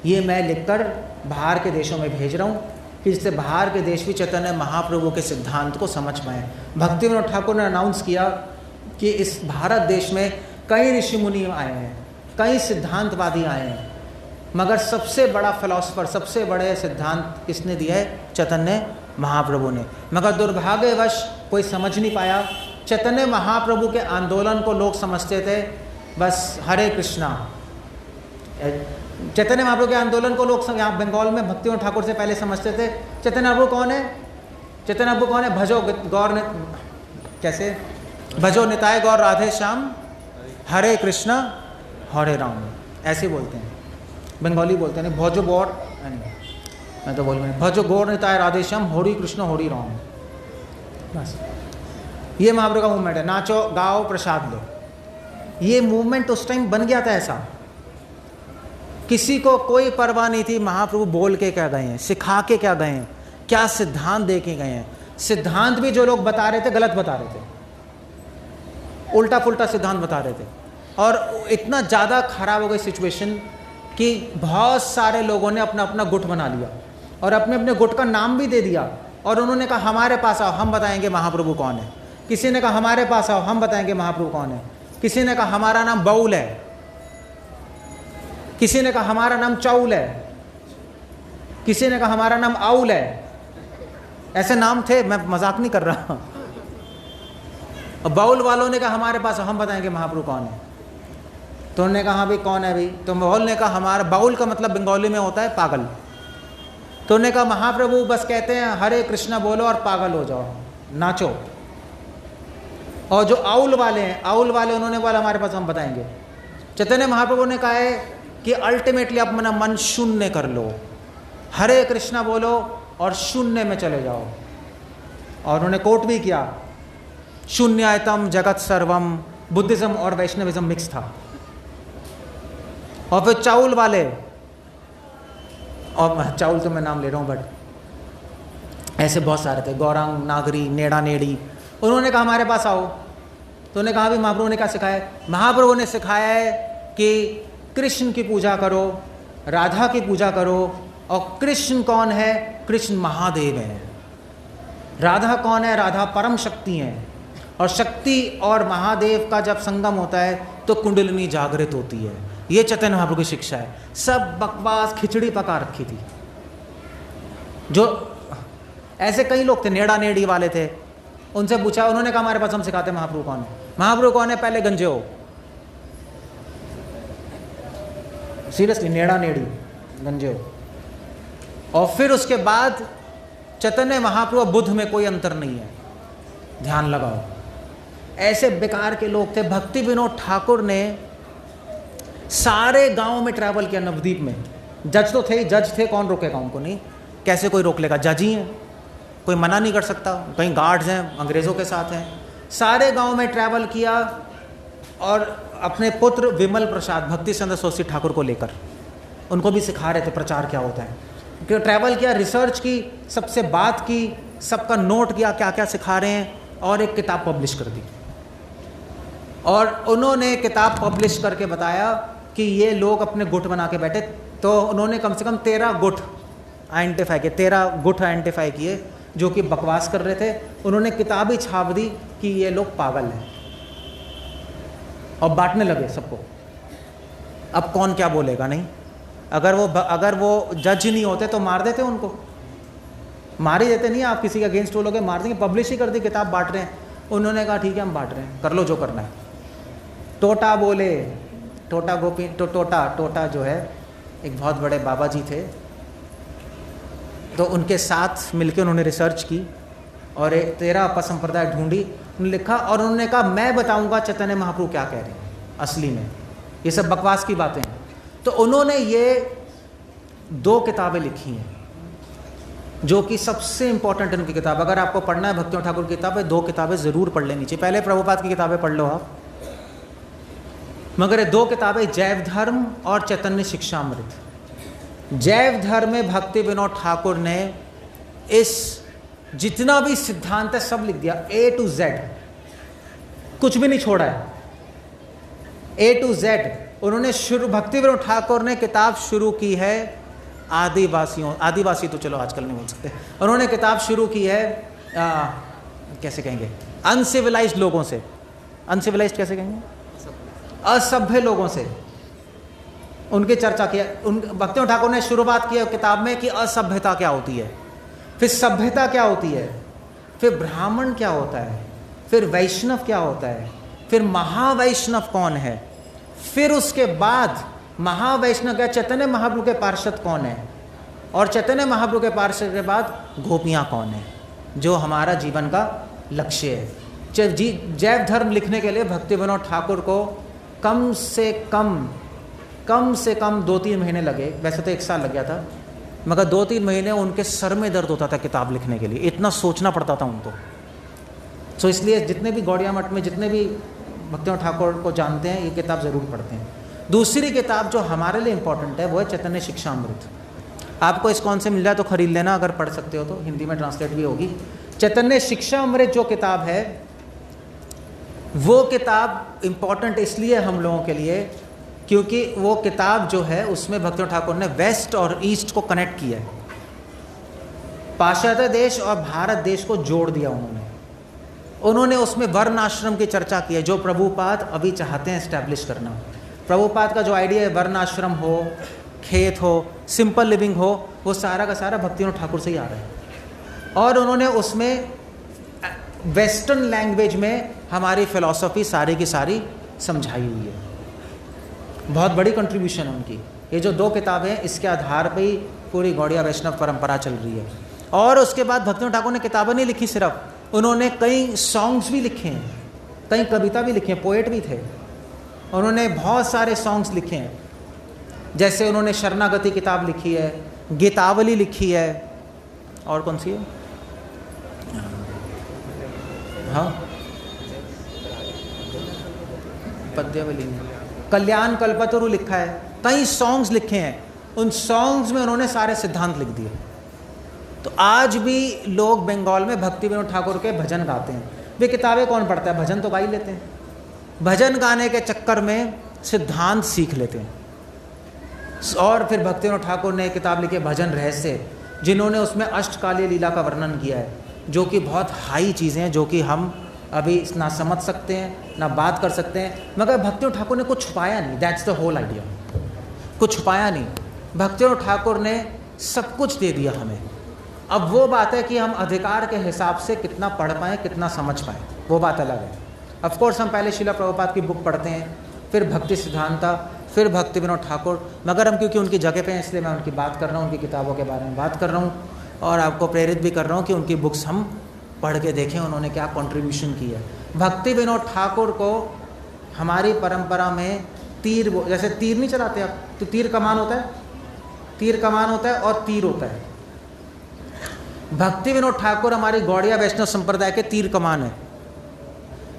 ये मैं लिखकर बाहर के देशों में भेज रहा हूँ, कि जिससे बाहर के देश भी चैतन्य महाप्रभु के सिद्धांत को समझ पाएँ। भक्ति विनोद ठाकुर ने अनाउंस किया कि इस भारत देश में कई ऋषि मुनि आए हैं, कई सिद्धांतवादी आए हैं, मगर सबसे बड़ा फिलॉसफर, सबसे बड़े सिद्धांत किसने दिया है, चैतन्य महाप्रभु ने। मगर दुर्भाग्यवश कोई समझ नहीं पाया। चैतन्य महाप्रभु के आंदोलन को लोग समझते थे बस हरे कृष्णा। चैतन्य महाप्रभु के आंदोलन को लोग यहाँ बंगाल में भक्ति विनोद ठाकुर से पहले समझते थे चैतन्य महाप्रभु कौन है, चैतन्य महाप्रभु कौन है, भजो गौर ने कैसे, भजो निताय गौर राधे श्याम, हरे कृष्णा हरे राम, ऐसे बोलते हैं, बंगाली बोलते हैं। भजो गौर, मैं तो बोल रहा हूँ, भजो गौर निताय राधे श्याम, हरि कृष्ण हरि राम, बस ये महाप्रभु का मूवमेंट है। नाचो गाओ प्रसाद लो, ये मूवमेंट उस टाइम बन गया था ऐसा। किसी को कोई परवाह नहीं थी महाप्रभु बोल के क्या गए हैं, सिखा के क्या गए हैं, क्या सिद्धांत दे के गए हैं। सिद्धांत भी जो लोग बता रहे थे गलत बता रहे थे, उल्टा पुल्टा सिद्धांत बता रहे थे। और इतना ज़्यादा खराब हो गई सिचुएशन कि बहुत सारे लोगों ने अपना अपना गुट बना लिया और अपने अपने गुट का नाम भी दे दिया, और उन्होंने कहा हमारे पास आओ हम बताएंगे महाप्रभु कौन है। किसी ने कहा हमारे पास आओ हम बताएंगे महाप्रभु कौन है। किसी ने कहा हमारा नाम बाउल है, किसी ने कहा हमारा नाम चाउल है, किसी ने कहा हमारा नाम आउल है। ऐसे नाम थे, मैं मजाक नहीं कर रहा। और बाउल वालों ने कहा हमारे पास हम बताएंगे महाप्रभु कौन है। तो उन्होंने कहा भाई कौन है भाई, तो बाउल ने कहा हमारा, बाउल का मतलब बंगाली में होता है पागल। तो उन्होंने कहा महाप्रभु बस कहते हैं हरे कृष्णा बोलो और पागल हो जाओ, नाचो। और जो आउल वाले हैं, आउल वाले उन्होंने बोला हमारे पास हम बताएंगे। चैतन्य महाप्रभु ने कहा है कि अल्टीमेटली अपना मन शून्य कर लो, हरे कृष्णा बोलो और शून्य में चले जाओ। और उन्होंने कोट भी किया, शून्यायतम जगत सर्वम, बुद्धिज्म और वैष्णविज्म मिक्स था। और फिर चाउल वाले, और चाउल तो मैं नाम ले रहा हूँ बट ऐसे बहुत सारे थे, गौरांग, नागरी, नेड़ा नेड़ी। उन्होंने कहा हमारे पास आओ। तो उन्होंने कहा भी महाप्रभु ने क्या सिखाया है, महाप्रभु ने सिखाया है कि कृष्ण की पूजा करो, राधा की पूजा करो। और कृष्ण कौन है, कृष्ण महादेव है। राधा कौन है, राधा परम शक्ति है। और शक्ति और महादेव का जब संगम होता है तो कुंडलिनी जागृत होती है। ये चैतन्य महाप्रभु की शिक्षा है। सब बकवास खिचड़ी पका रखी थी। जो ऐसे कई लोग थे, नेड़ा नेड़ी वाले थे, उनसे पूछा, उन्होंने कहा हमारे पास हम सिखाते हैं महाप्रभु कौन है। महाप्रभु कौन है, पहले गंजे हो, सीरियसली नेड़ा नेड़ी गंजे हो। और फिर उसके बाद चैतन्य महाप्रभु बुद्ध में कोई अंतर नहीं है, ध्यान लगाओ। ऐसे बेकार के लोग थे। भक्ति विनोद ठाकुर ने सारे गांव में ट्रैवल किया, नवद्वीप में जज तो थे ही, जज थे, कौन रोकेगा उनको? नहीं, कैसे कोई रोक लेगा? जज ही हैं, कोई मना नहीं कर सकता। कहीं गार्ड्स हैं, अंग्रेज़ों के साथ हैं। सारे गांव में ट्रैवल किया और अपने पुत्र विमल प्रसाद भक्ति चंद्र सरस्वती ठाकुर को लेकर उनको भी सिखा रहे थे प्रचार क्या होता है। कि ट्रैवल किया, रिसर्च की, सबसे बात की, सबका नोट किया क्या क्या सिखा रहे हैं, और एक किताब पब्लिश कर दी। और उन्होंने किताब पब्लिश करके बताया कि ये लोग अपने गुट बना के बैठे। तो उन्होंने कम से कम 13 गुट आइडेंटिफाई किए, 13 गुट आइडेंटिफाई किए जो कि बकवास कर रहे थे। उन्होंने किताब ही छाप दी कि ये लोग पागल हैं और बांटने लगे सबको। अब कौन क्या बोलेगा? नहीं, अगर वो जज नहीं होते तो मार देते उनको, मार ही देते। नहीं, आप किसी के अगेंस्ट बोलोगे मार देंगे। पब्लिश ही कर दी, किताब बांट रहे हैं। उन्होंने कहा ठीक है हम बांट रहे हैं, कर लो जो करना है। टोटा बोले, टोटा गोपी टोटा जो है एक बहुत बड़े बाबा जी थे, तो उनके साथ मिलकर उन्होंने रिसर्च की और 13 अपसंप्रदाय ढूंढी, उन्होंने लिखा और उन्होंने कहा मैं बताऊंगा चैतन्य महाप्रभु क्या कह रहे हैं असली में, ये सब बकवास की बातें हैं। तो उन्होंने ये 2 किताबें लिखी हैं जो कि सबसे इंपॉर्टेंट उनकी किताब। अगर आपको पढ़ना है भक्तियों ठाकुर की किताबें, 2 किताबें ज़रूर पढ़ लेनी चाहिए। पहले प्रभुपाद की किताबें पढ़ लो आप, मगर ये 2 किताबें जैव धर्म और चैतन्य शिक्षामृत। जैव धर्म में भक्ति विनोद ठाकुर ने इस जितना भी सिद्धांत है सब लिख दिया, A to Z, कुछ भी नहीं छोड़ा है, A to Z। उन्होंने भक्ति विनोद ठाकुर ने किताब शुरू की है आदिवासी तो चलो आजकल नहीं बोल सकते, उन्होंने किताब शुरू की है कैसे कहेंगे, अनसिविलाइज्ड लोगों से। अनसिविलाइज्ड कैसे कहेंगे? असभ्य लोगों से उनकी चर्चा किया। भक्ति ठाकुर ने शुरुआत की है किताब में कि असभ्यता क्या होती है, फिर सभ्यता क्या होती है, फिर ब्राह्मण क्या होता है, फिर वैष्णव क्या होता है, फिर महावैष्णव कौन है, फिर उसके बाद महावैष्णव क्या, चैतन्य महाप्रभु के पार्षद कौन है, और चैतन्य महाप्रभु के पार्षद के बाद गोपियाँ कौन है, जो हमारा जीवन का लक्ष्य है। जैव धर्म लिखने के लिए भक्ति विनोद ठाकुर को कम से कम 2-3 महीने लगे। वैसे तो 1 साल लग गया था, मगर 2-3 महीने उनके सर में दर्द होता था किताब लिखने के लिए, इतना सोचना पड़ता था उनको। सो इसलिए जितने भी गौड़िया मठ में जितने भी भक्ति ठाकुर को जानते हैं ये किताब ज़रूर पढ़ते हैं। दूसरी किताब जो हमारे लिए इम्पोर्टेंट है वो है चैतन्य शिक्षामृत। आपको इस्कॉन से मिल जाए तो ख़रीद लेना, अगर पढ़ सकते हो तो, हिंदी में ट्रांसलेट भी होगी। चैतन्य शिक्षामृत जो किताब है वो किताब इम्पॉर्टेंट इसलिए हम लोगों के लिए क्योंकि वो किताब जो है उसमें भक्ति ठाकुर ने वेस्ट और ईस्ट को कनेक्ट किया है, पाश्चात्य देश और भारत देश को जोड़ दिया उन्होंने उसमें वर्ण आश्रम की चर्चा की है जो प्रभुपाद अभी चाहते हैं इस्टेब्लिश करना। प्रभुपाद का जो आइडिया है वर्ण आश्रम हो, खेत हो, सिंपल लिविंग हो, वो सारा का सारा भक्ति ठाकुर से ही आ रहा है। और उन्होंने उसमें वेस्टर्न लैंग्वेज में हमारी फिलॉसफी सारी की सारी समझाई हुई है। बहुत बड़ी कंट्रीब्यूशन है उनकी। ये जो 2 किताबें हैं इसके आधार पर ही पूरी गौड़िया वैष्णव परंपरा चल रही है। और उसके बाद भक्ति ठाकुर ने किताबें नहीं लिखी सिर्फ, उन्होंने कई सॉन्ग्स भी लिखे हैं, कई कविता भी लिखी हैं, पोएट भी थे। उन्होंने बहुत सारे सॉन्ग्स लिखे हैं, जैसे उन्होंने शरणागति किताब लिखी है, गीतावली लिखी है, और कौन सी है, हाँ पद्यावली, कल्याण कल्पतरु लिखा है, कई सॉन्ग्स लिखे हैं। उन सॉन्ग्स में उन्होंने सारे सिद्धांत लिख दिए। तो आज भी लोग बंगाल में भक्ति विनोद ठाकुर के भजन गाते हैं। वे किताबें कौन पढ़ता है, भजन तो गा ही लेते हैं। भजन गाने के चक्कर में सिद्धांत सीख लेते हैं। और फिर भक्ति विनोद ठाकुर ने किताब लिखी भजन रहस्य, जिन्होंने उसमें अष्टकालीय लीला का वर्णन किया है, जो कि बहुत हाई चीज़ें हैं, जो कि हम अभी ना समझ सकते हैं ना बात कर सकते हैं। मगर भक्ति विनोद ठाकुर ने कुछ छुपाया नहीं, दैट्स द होल आइडिया। कुछ छुपाया नहीं, भक्ति विनोद ठाकुर ने सब कुछ दे दिया हमें। अब वो बात है कि हम अधिकार के हिसाब से कितना पढ़ पाएँ, कितना समझ पाएँ, वो बात अलग है। ऑफ कोर्स हम पहले शिला प्रभुपाद की बुक पढ़ते हैं, फिर भक्ति सिद्धांता, फिर भक्ति विनोद ठाकुर। मगर हम क्योंकि उनकी जगह पे हैं इसलिए मैं उनकी बात कर रहा हूँ, उनकी किताबों के बारे में बात कर रहा हूँ, और आपको प्रेरित भी कर रहा हूँ कि उनकी बुक्स हम पढ़ के देखें उन्होंने क्या कंट्रीब्यूशन की है। भक्ति विनोद ठाकुर को हमारी परंपरा में तीर, जैसे तीर नहीं चलाते आप, तो तीर कमान होता है, तीर कमान होता है और तीर होता है। भक्ति विनोद ठाकुर हमारी गौड़िया वैष्णव संप्रदाय के तीर कमान है।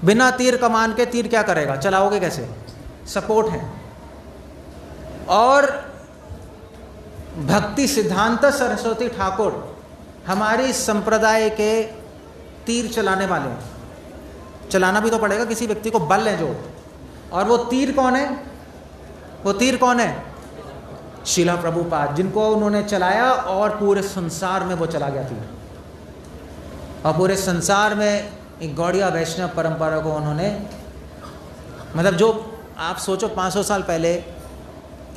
बिना तीर कमान के तीर क्या करेगा, चलाओगे कैसे, सपोर्ट है। और भक्ति सिद्धांत सरस्वती ठाकुर हमारी संप्रदाय के तीर चलाने वाले हैं। चलाना भी तो पड़ेगा, किसी व्यक्ति को बल है जो, और वो तीर कौन है, वो तीर कौन है, शीला प्रभुपाद, जिनको उन्होंने चलाया और पूरे संसार में वो चला गया तीर, और पूरे संसार में एक गौड़िया वैष्णव परंपरा को उन्होंने, मतलब जो आप सोचो 500 साल पहले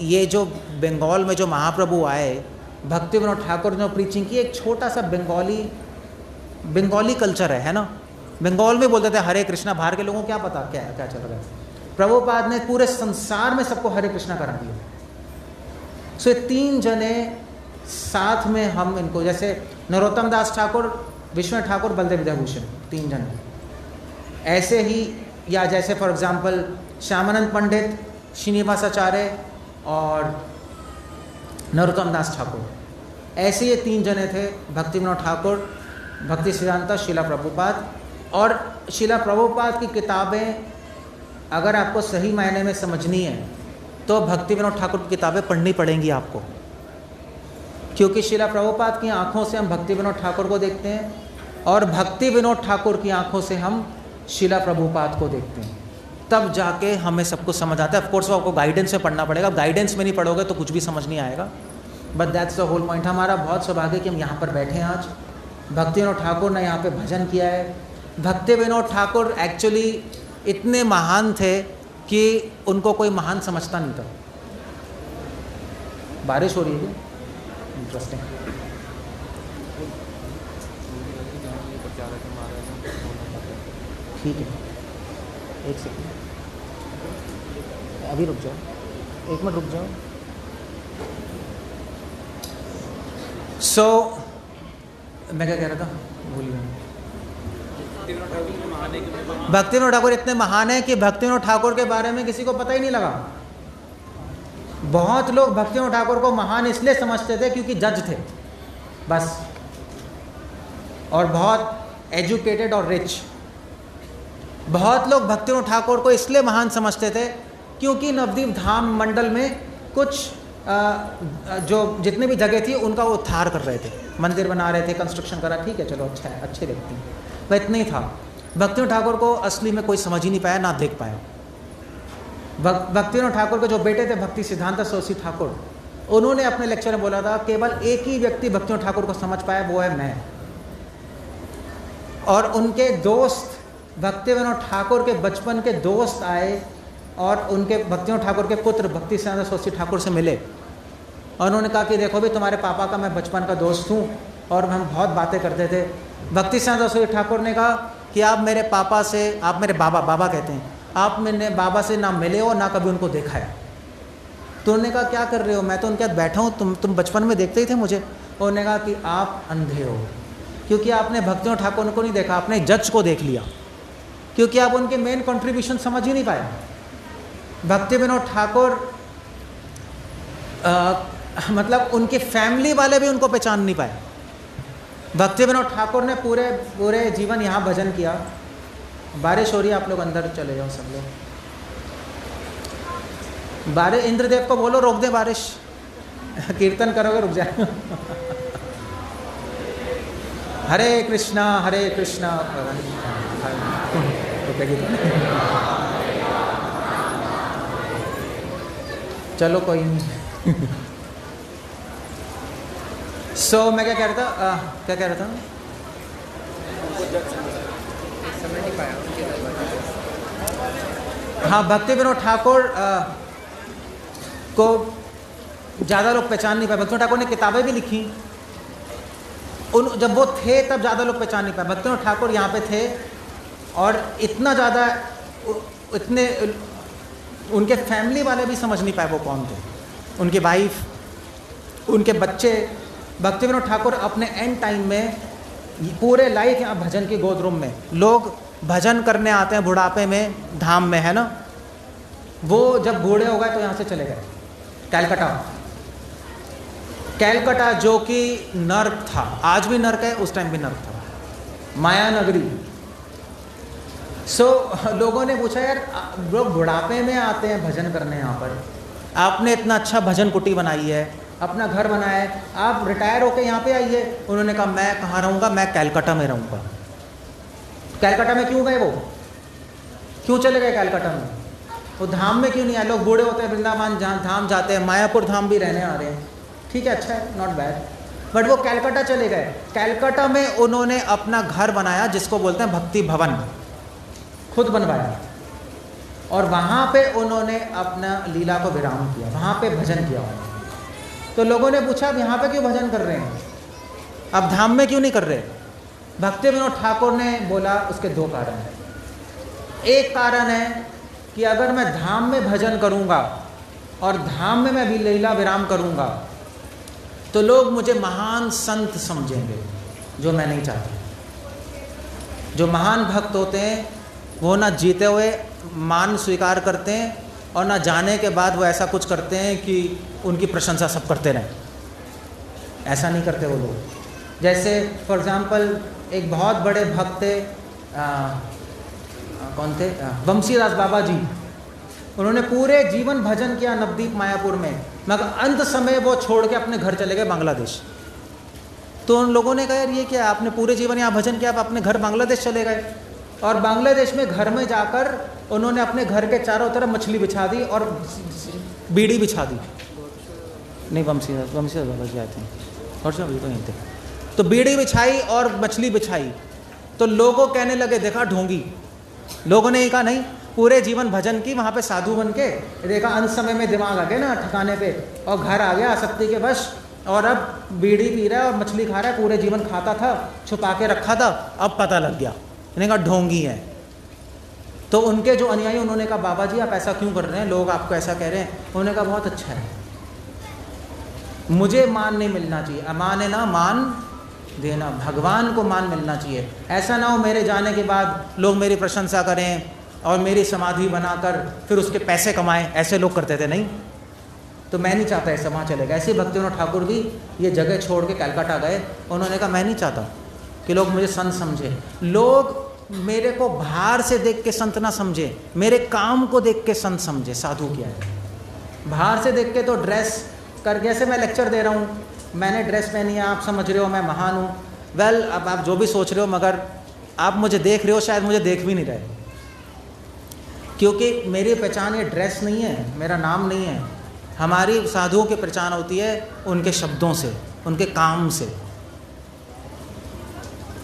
ये जो बंगाल में जो महाप्रभु आए, भक्ति विनोद ठाकुर ने प्रीचिंग की, एक छोटा सा बंगाली कल्चर है ना, बंगाल में बोलते थे हरे कृष्णा, बाहर के लोगों को क्या पता क्या क्या चल रहा है। प्रभुपाद ने पूरे संसार में सबको हरे कृष्णा करा दिया। सो ये 3 जने साथ में हम इनको, जैसे नरोत्तम दास ठाकुर, विश्वनाथ ठाकुर, बलदेव विद्याभूषण, 3 जने ऐसे ही, या जैसे फॉर एग्जांपल श्यामानंद पंडित, श्रीनिवासाचार्य और नरोत्तम दास ठाकुर, ऐसे ये 3 जने थे। भक्ति विनोद ठाकुर, भक्ति सिद्धांत, शीला प्रभुपाद। और शीला प्रभुपाद की किताबें अगर आपको सही मायने में समझनी है तो भक्ति विनोद ठाकुर की किताबें पढ़नी पड़ेंगी आपको, क्योंकि शीला प्रभुपाद की आंखों से हम भक्ति विनोद ठाकुर को देखते हैं और भक्ति विनोद ठाकुर की आंखों से हम शीला प्रभुपाद को देखते हैं, तब जाके हमें सब कुछ समझ आता है। ऑफ कोर्स आपको गाइडेंस में पढ़ना पड़ेगा, गाइडेंस में नहीं पढ़ोगे तो कुछ भी समझ नहीं आएगा, but that's the whole point. हमारा बहुत सौभाग्य कि हम यहाँ पर बैठे हैं आज। भक्ति विनोद ठाकुर ने यहाँ पे भजन किया है। भक्ति विनोद ठाकुर एक्चुअली इतने महान थे कि उनको कोई महान समझता नहीं था। बारिश हो रही है, इंटरेस्टिंग। ठीक है, एक सेकंड, अभी रुक जाओ, 1 मिनट रुक जाओ। मैं क्या कह रहा था, भूल गया। भक्ति विनोद ठाकुर इतने महान है कि भक्ति विनोद ठाकुर के बारे में किसी को पता ही नहीं लगा। बहुत लोग भक्ति विनोद ठाकुर को महान इसलिए समझते थे क्योंकि जज थे बस, और बहुत एजुकेटेड और रिच। बहुत लोग भक्ति विनोद ठाकुर को इसलिए महान समझते थे क्योंकि नवद्वीप धाम मंडल में कुछ जो जितने भी जगह थी उनका वो उद्धार कर रहे थे, मंदिर बना रहे थे, कंस्ट्रक्शन करा, ठीक है चलो अच्छा है, अच्छे व्यक्ति, वह इतना ही था। भक्ति विनोद ठाकुर को असली में कोई समझ ही नहीं पाया, ना देख पाया। भक्ति विनोद ठाकुर के जो बेटे थे भक्ति सिद्धांत सरस्वती ठाकुर, उन्होंने अपने लेक्चर में बोला था केवल एक ही व्यक्ति भक्ति विनोद ठाकुर को समझ पाया, वो है मैं। और उनके दोस्त भक्ति विनोद ठाकुर के बचपन के दोस्त आए और उनके भक्ति विनोद ठाकुर के पुत्र भक्ति सिद्धांत सरस्वती ठाकुर से मिले और उन्होंने कहा कि देखो भी तुम्हारे पापा का मैं बचपन का दोस्त हूँ और हम बहुत बातें करते थे। भक्ति सिद्धांत सरस्वती ठाकुर ने कहा कि आप मेरे पापा से, आप मेरे बाबा कहते हैं, आप मैंने बाबा से ना मिले हो ना कभी उनको देखा है। तो उन्होंने कहा क्या कर रहे हो, मैं तो उनके साथ बैठा हूँ, तुम बचपन में देखते ही थे मुझे। उन्होंने कहा कि आप अंधे हो, क्योंकि आपने भक्ति विनोद ठाकुर को नहीं देखा, आपने जज को देख लिया, क्योंकि आप उनके मेन कंट्रीब्यूशन समझ ही नहीं पाए। भक्ति विनोद ठाकुर मतलब उनकी फैमिली वाले भी उनको पहचान नहीं पाए। भक्ति विनोद ठाकुर ने पूरे जीवन यहाँ भजन किया। बारिश हो रही है, आप लोग अंदर चले जाओ सब लोग। बारिश, इंद्रदेव को बोलो रोक दे बारिश, कीर्तन करोगे रुक जाए। हरे कृष्णा चलो कोई नहीं। मैं क्या कह रहा था हाँ, भक्ति विनोद ठाकुर को ज़्यादा लोग पहचान नहीं पाए। भक्ति विनोद ठाकुर ने किताबें भी लिखी, जब वो थे तब ज़्यादा लोग पहचान नहीं पाए। भक्ति विनोद ठाकुर यहाँ पे थे और इतना ज़्यादा, इतने उनके फैमिली वाले भी समझ नहीं पाए वो कौन थे, उनकी वाइफ, उनके बच्चे। भक्ति विनोद ठाकुर अपने एंड टाइम में पूरे लाइफ यहाँ भजन की गोद रूम में, लोग भजन करने आते हैं बुढ़ापे में धाम में, है ना। वो जब बूढ़े हो गए तो यहाँ से चले गए कलकत्ता। कैलकाटा जो कि नर्क था, आज भी नर्क है, उस टाइम भी नर्क था, माया नगरी। लोगों ने पूछा यार लोग बुढ़ापे में आते हैं भजन करने यहाँ पर, आपने इतना अच्छा भजन कुटी बनाई है, अपना घर बनाया है, आप रिटायर होकर यहाँ पे आइए। उन्होंने कहा मैं कहाँ रहूँगा, मैं कैलकाटा में रहूँगा। कैलकाटा में क्यों गए, वो क्यों चले गए कैलकाटा में, वो धाम में क्यों नहीं आए? लोग बूढ़े होते हैं वृंदावन धाम जाते हैं, मायापुर धाम भी रहने आ रहे हैं, ठीक है, अच्छा है, नॉट बैड, बट वो कैलकाटा चले गए। कैलकाटा में उन्होंने अपना घर बनाया जिसको बोलते हैं भक्ति भवन, खुद बनवाया, और वहाँ पे उन्होंने अपना लीला को विराम किया, वहाँ पे भजन किया उन्होंने। तो लोगों ने पूछा अब यहाँ पे क्यों भजन कर रहे हैं, अब धाम में क्यों नहीं कर रहे? भक्ति विनोद ठाकुर ने बोला उसके दो कारण हैं। एक कारण है कि अगर मैं धाम में भजन करूँगा और धाम में मैं भी लीला विराम करूँगा तो लोग मुझे महान संत समझेंगे, जो मैं नहीं चाहता। जो महान भक्त होते हैं वो ना जीते हुए मान स्वीकार करते हैं और ना जाने के बाद वो ऐसा कुछ करते हैं कि उनकी प्रशंसा सब करते रहें, ऐसा नहीं करते वो लोग। जैसे फॉर एग्ज़ाम्पल एक बहुत बड़े भक्त थे, कौन थे, बंसीदास बाबा जी। उन्होंने पूरे जीवन भजन किया नवदीप मायापुर में, मगर अंत समय वो छोड़ के अपने घर चले गए बांग्लादेश। तो उन लोगों ने कहा यार ये क्या, आपने पूरे जीवन यहाँ भजन किया, आप अपने घर बांग्लादेश चले गए। और बांग्लादेश में घर में जाकर उन्होंने अपने घर के चारों तरफ मछली बिछा दी और बीड़ी बिछा दी। नहीं, बंसीदास बाबा जी आए थे और सब तो यहीं थे। तो बीड़ी बिछाई और मछली बिछाई, तो लोगों कहने लगे देखा ढोंगी। लोगों ने ये कहा नहीं, पूरे जीवन भजन की, वहाँ पे साधु बन के देखा, अंत समय में दिमाग आ गया ना ठिकाने पे और घर आ गया आसक्ति के वश, और अब बीड़ी पी रहा है और मछली खा रहा है। पूरे जीवन खाता था, छुपा के रखा था, अब पता लग गया, इन्हें कहा ढोंगी है। तो उनके जो अनुयायी, उन्होंने कहा बाबा जी आप ऐसा क्यों कर रहे हैं, लोग आपको ऐसा कह रहे हैं। उन्होंने कहा बहुत अच्छा है, मुझे मान नहीं मिलना चाहिए, अमान है ना मान देना, भगवान को मान मिलना चाहिए। ऐसा ना हो मेरे जाने के बाद लोग मेरी प्रशंसा करें और मेरी समाधि बनाकर फिर उसके पैसे कमाएं, ऐसे लोग करते थे। नहीं, तो मैं नहीं चाहता ऐसा, वहाँ चले गए। ऐसे ही भक्ति विनोद ठाकुर भी ये जगह छोड़ के कलकत्ता गए। उन्होंने कहा मैं नहीं चाहता कि लोग मुझे संत समझे, लोग मेरे को बाहर से देख के संत ना समझे, मेरे काम को देख के संत समझे। साधु क्या है, बाहर से देख के तो ड्रेस कर, जैसे मैं लेक्चर दे रहा हूँ, मैंने ड्रेस पहनी है, आप समझ रहे हो मैं महान हूँ। वेल, अब आप जो भी सोच रहे हो, मगर आप मुझे देख रहे हो, शायद मुझे देख भी नहीं रहे, क्योंकि मेरी पहचान ये ड्रेस नहीं है, मेरा नाम नहीं है। हमारी साधुओं की पहचान होती है उनके शब्दों से, उनके काम से।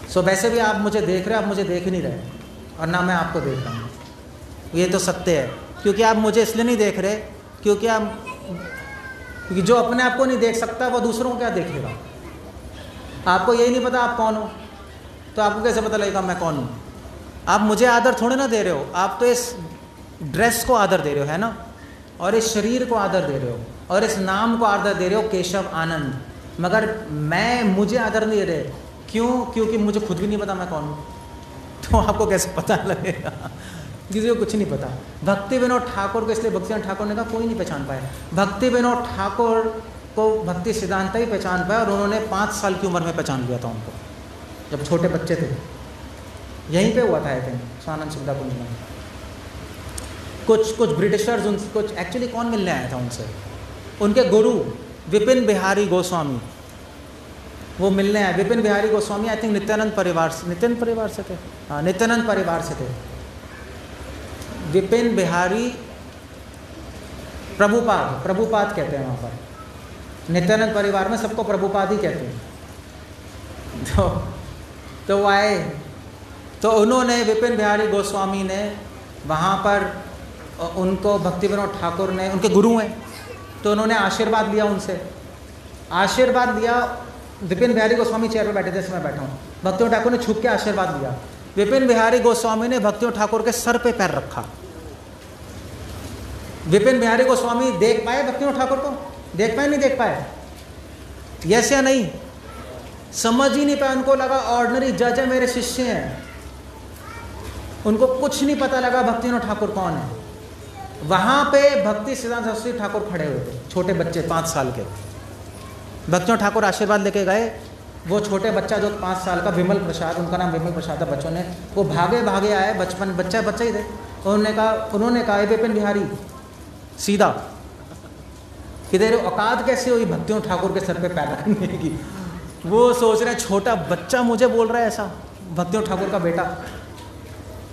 सो वैसे भी आप मुझे देख रहे हो, आप मुझे देख ही नहीं रहे, और ना मैं आपको देख रहा हूँ, ये तो सत्य है। क्योंकि आप मुझे इसलिए नहीं देख रहे क्योंकि जो अपने आप को नहीं देख सकता वो दूसरों को क्या देखेगा। आपको यही नहीं पता आप कौन हो, तो आपको कैसे पता लगेगा मैं कौन हूँ। आप मुझे आदर थोड़े ना दे रहे हो, आप तो इस ड्रेस को आदर दे रहे हो, है ना, और इस शरीर को आदर दे रहे हो, और इस नाम को आदर दे रहे हो, केशव आनंद। मगर मुझे आदर नहीं दे रहे, क्यों? क्योंकि मुझे खुद भी नहीं पता मैं कौन हूँ। तो आपको कैसे पता लगेगा, किसी को कुछ नहीं पता। भक्ति विनोद ठाकुर को इसलिए भक्ति विनोद ठाकुर ने कहा कोई नहीं पहचान पाया। भक्ति विनोद ठाकुर को भक्ति सिद्धांत ही पहचान पाया, और उन्होंने 5 साल की उम्र में पहचान लिया था उनको, जब छोटे बच्चे थे। यहीं पे हुआ था आई थिंक, स्वानंद सुविधा कुंज में। कुछ ब्रिटिशर्स कुछ एक्चुअली कौन मिलने आया था उनसे, उनके गुरु विपिन बिहारी गोस्वामी, वो मिलने आए। विपिन बिहारी गोस्वामी आई थिंक नित्यानंद परिवार से थे, हाँ, नित्यानंद परिवार से थे। विपिन बिहारी प्रभुपाद कहते हैं वहाँ पर, नित्यानंद परिवार में सबको प्रभुपाद ही कहते हैं। तो वो आए, तो उन्होंने, विपिन बिहारी गोस्वामी ने वहाँ पर उनको, भक्ति विनोद ठाकुर ने, उनके गुरु हैं, तो उन्होंने आशीर्वाद लिया उनसे। आशीर्वाद लिया, विपिन बिहारी गोस्वामी चेयर पर बैठे थे, जैसे मैं बैठा हूँ, भक्ति विनोद ठाकुर ने छुप के आशीर्वाद लिया। विपिन बिहारी गोस्वामी ने भक्ति विनोद ठाकुर के सर पे पैर रखा। विपिन बिहारी गोस्वामी देख पाए भक्ति विनोद ठाकुर को, देख पाए नहीं देख पाए, यस या नहीं, समझ ही नहीं पाया। उनको लगा ऑर्डिनरी जज है, मेरे शिष्य हैं, उनको कुछ नहीं पता लगा भक्ति विनोद ठाकुर कौन है। वहाँ पे भक्ति सिद्धांत सरस्वती ठाकुर खड़े हुए थे, छोटे बच्चे 5 साल के। भक्तियों ठाकुर आशीर्वाद लेके गए। वो छोटे बच्चा जो 5 साल का, विमल प्रसाद, उनका नाम विमल प्रसाद था, बच्चों ने, वो भागे भागे आए, बच्चा ही थे। उन्होंने कहा विपिन बिहारी सीधा कि तेरे औकात कैसे हुई भक्तियों ठाकुर के सर पे पैदा करने की। वो सोच रहे हैं छोटा बच्चा मुझे बोल रहा है ऐसा, भक्तियों ठाकुर का बेटा,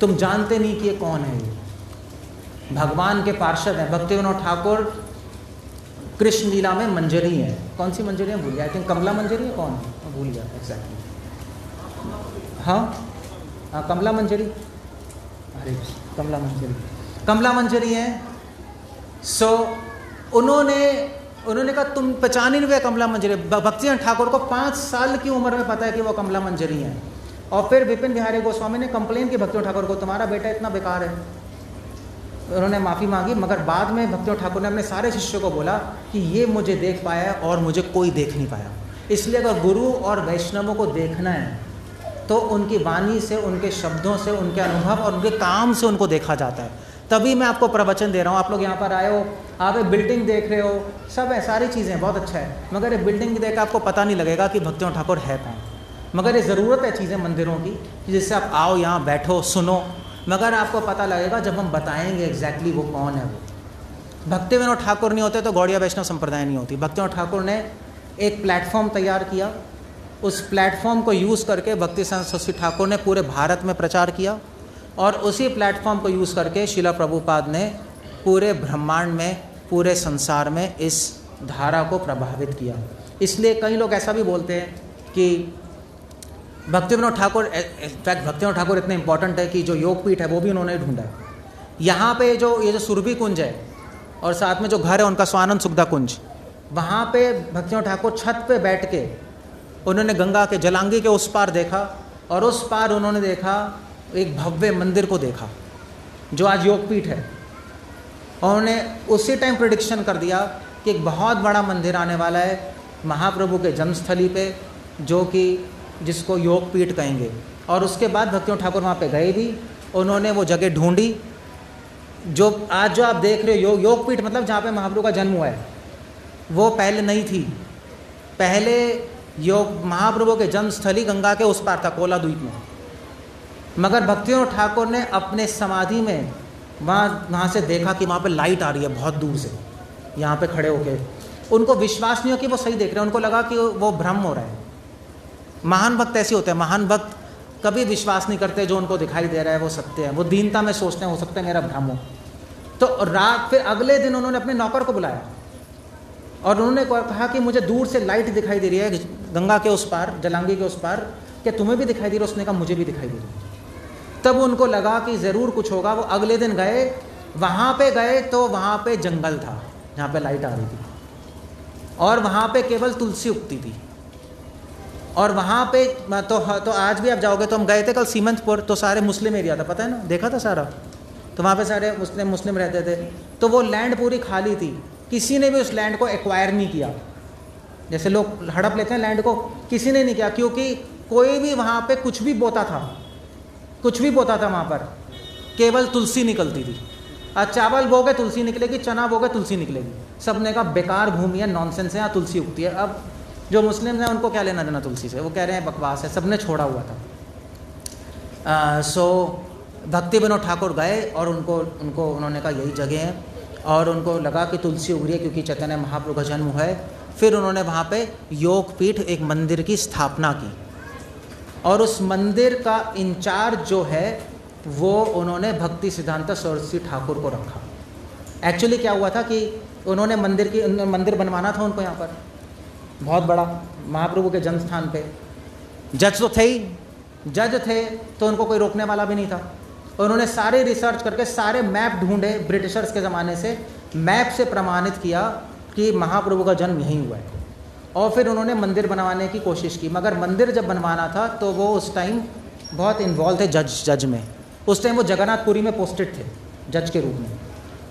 तुम जानते नहीं कि ये कौन है। ये भगवान के पार्षद हैं। भक्ति विनोद ठाकुर कृष्ण लीला में मंजरी है। कौन सी मंजरी है भूल गया, आई थिंक कमला मंजरी है, कौन है भूल गया एग्जैक्टली। हाँ कमला मंजरी, अरे कमला मंजरी है। सो उन्होंने कहा तुम पहचान ही नहीं हुए कमला मंजरी। भक्ति ठाकुर को 5 साल की उम्र में पता है कि वो कमला मंजरी हैं। और फिर विपिन बिहारी गोस्वामी ने कंप्लेन की भक्ति ठाकुर को, तुम्हारा बेटा इतना बेकार है। उन्होंने माफ़ी मांगी, मगर बाद में भक्ति ठाकुर ने अपने सारे शिष्यों को बोला कि ये मुझे देख पाया है और मुझे कोई देख नहीं पाया। इसलिए अगर गुरु और वैष्णवों को देखना है तो उनकी वाणी से, उनके शब्दों से, उनके अनुभव और उनके काम से उनको देखा जाता है। तभी मैं आपको प्रवचन दे रहा हूँ। आप लोग यहाँ पर आए हो, आप एक बिल्डिंग देख रहे हो, सब है, सारी चीज़ें बहुत अच्छा है, मगर ये बिल्डिंग देख आपको पता नहीं लगेगा कि भक्ति ठाकुर है कौन। मगर ये ज़रूरत है चीज़ें मंदिरों की, जिससे आप आओ यहाँ बैठो सुनो, मगर आपको पता लगेगा जब हम बताएंगे एग्जैक्टली वो कौन है। वो भक्ति विनोद ठाकुर नहीं होते तो गौड़िया वैष्णव संप्रदाय नहीं होती। भक्ति विनोद ठाकुर ने एक प्लेटफॉर्म तैयार किया, उस प्लेटफॉर्म को यूज़ करके भक्ति सरस्वती ठाकुर ने पूरे भारत में प्रचार किया, और उसी प्लेटफॉर्म को यूज़ करके शिला प्रभुपाद ने पूरे ब्रह्मांड में, पूरे संसार में इस धारा को प्रभावित किया। इसलिए कई लोग ऐसा भी बोलते हैं कि भक्ति विनोद ठाकुर, इनफैक्ट भक्ति विनोद ठाकुर इतने इंपॉर्टेंट है कि जो योगपीठ है वो भी उन्होंने ढूंढा है। यहाँ पे ये जो सुरभि कुंज है और साथ में जो घर है उनका स्वानंद सुखदा कुंज, वहाँ पे भक्ति विनोद ठाकुर छत पे बैठ के उन्होंने गंगा के जलांगी के उस पार देखा, और उस पार उन्होंने देखा एक भव्य मंदिर को देखा जो आज योगपीठ है। उन्होंने उसी टाइम प्रेडिक्शन कर दिया कि एक बहुत बड़ा मंदिर आने वाला है महाप्रभु के जन्मस्थली पे, जो कि जिसको योगपीठ कहेंगे। और उसके बाद भक्ति ठाकुर वहाँ पे गए भी, उन्होंने वो जगह ढूंढी जो आज जो आप देख रहे हो योगपीठ, मतलब जहाँ पे महाप्रभु का जन्म हुआ है, वो पहले नहीं थी। पहले योग महाप्रभु के जन्मस्थली गंगा के उस पार था, कोला द्वीप में। मगर भक्ति ठाकुर ने अपने समाधि में वहाँ से देखा कि वहाँ पे लाइट आ रही है बहुत दूर से, यहाँ पे खड़े होके। उनको विश्वास नहीं हो कि वो सही देख रहे हैं, उनको लगा कि वो भ्रम हो रहा है। महान भक्त ऐसे होते हैं, महान भक्त कभी विश्वास नहीं करते जो उनको दिखाई दे रहा है वो सत्य है। वो दीनता में सोचते हैं हो सकता है मेरा भ्रम हो। तो रात, फिर अगले दिन उन्होंने अपने नौकर को बुलाया और उन्होंने कहा कि मुझे दूर से लाइट दिखाई दे रही है गंगा के उस पार, जलांगी के उस पार, क्या तुम्हें भी दिखाई दे रही है? उसने कहा मुझे भी दिखाई दे रही है। तब उनको लगा कि ज़रूर कुछ होगा। वो अगले दिन गए, वहाँ पे गए तो वहाँ पे जंगल था जहाँ पे लाइट आ रही थी, और वहाँ पे केवल तुलसी उगती थी। और वहाँ पे तो आज भी आप जाओगे तो हम गए थे कल सीमंतपुर, तो सारे मुस्लिम एरिया था, पता है ना, देखा था सारा। तो वहाँ पे सारे मुस्लिम रहते थे। तो वो लैंड पूरी खाली थी, किसी ने भी उस लैंड को एक्वायर नहीं किया। जैसे लोग हड़प लेते हैं लैंड को, किसी ने नहीं किया, क्योंकि कोई भी वहाँ पे कुछ भी बोता था वहाँ पर, केवल तुलसी निकलती थी। चावल बोगे तुलसी निकलेगी, चना बोगे तुलसी निकलेगी। सब ने कहा बेकार भूमि है, नॉनसेंस है, यहाँ तुलसी उगती है। अब जो मुस्लिम हैं उनको क्या लेना देना तुलसी से, वो कह रहे हैं बकवास है, सब ने छोड़ा हुआ था। सो भक्ति विनोद ठाकुर गए और उन्होंने कहा यही जगह है, और उनको लगा कि तुलसी उग रही है क्योंकि चैतन्य महाप्रभु का जन्म हुआ है। फिर उन्होंने वहाँ पे योगपीठ, एक मंदिर की स्थापना की, और उस मंदिर का इंचार्ज जो है वो उन्होंने भक्ति सिद्धांत सरस्वती ठाकुर को रखा। एक्चुअली क्या हुआ था कि उन्होंने मंदिर बनवाना था उनको यहाँ पर बहुत बड़ा, महाप्रभु के जन्म स्थान पे। जज थे तो उनको कोई रोकने वाला भी नहीं था। उन्होंने सारे रिसर्च करके सारे मैप ढूंढे, ब्रिटिशर्स के ज़माने से मैप से प्रमाणित किया कि महाप्रभु का जन्म यहीं हुआ है, और फिर उन्होंने मंदिर बनवाने की कोशिश की। मगर मंदिर जब बनवाना था तो वो उस टाइम बहुत इन्वॉल्व थे जज में। उस टाइम वो जगन्नाथपुरी में पोस्टेड थे जज के रूप में।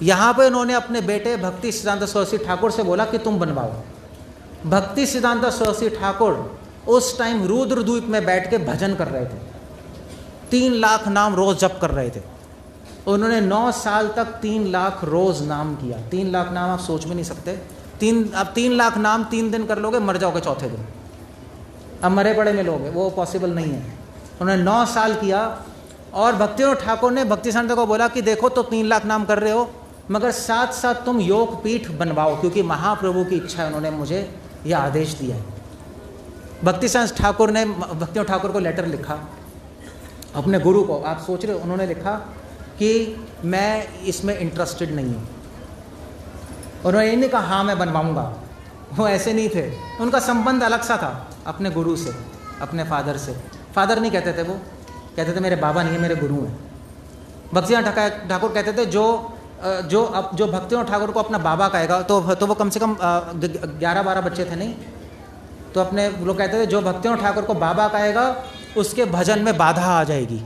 यहाँ पे उन्होंने अपने बेटे भक्ति सिद्धांत सरस्वती ठाकुर से बोला कि तुम बनवाओ। भक्ति सिद्धांत सरस्वती ठाकुर उस टाइम रुद्रद्वीप में बैठ के भजन कर रहे थे, 3 लाख नाम रोज़ जप कर रहे थे। उन्होंने 9 साल तक 3 लाख रोज़ नाम किया। 3 लाख नाम आप सोच भी नहीं सकते। अब 3 लाख नाम 3 दिन कर लोगे, मर जाओगे चौथे दिन। अब मरे पड़े में लोगे, वो पॉसिबल नहीं है। उन्होंने 9 साल किया और भक्तिविनोद ठाकुर ने भक्ति सिद्धांत को बोला कि देखो तो 3 लाख नाम कर रहे हो, मगर साथ साथ तुम योग पीठ बनवाओ, क्योंकि महाप्रभु की इच्छा है, उन्होंने मुझे यह आदेश दिया है। भक्ति सिद्धांत ठाकुर ने भक्तिविनोद ठाकुर को लेटर लिखा अपने गुरु को। आप सोच रहे हो, उन्होंने लिखा कि मैं इसमें इंटरेस्टेड नहीं हूँ। उन्होंने ये नहीं कहा हाँ मैं बनवाऊँगा, वो ऐसे नहीं थे। उनका संबंध अलग सा था अपने गुरु से, अपने फादर से। फादर नहीं कहते थे, वो कहते थे मेरे बाबा नहीं है, मेरे गुरु हैं। भक्ति सिद्धांत ठाकुर कहते थे जो भक्तिविनोद ठाकुर को अपना बाबा कहेगा, तो वो कम से कम 11-12 बच्चे थे नहीं, तो अपने लोग कहते थे जो भक्तिविनोद ठाकुर को बाबा कहेगा उसके भजन में बाधा आ जाएगी।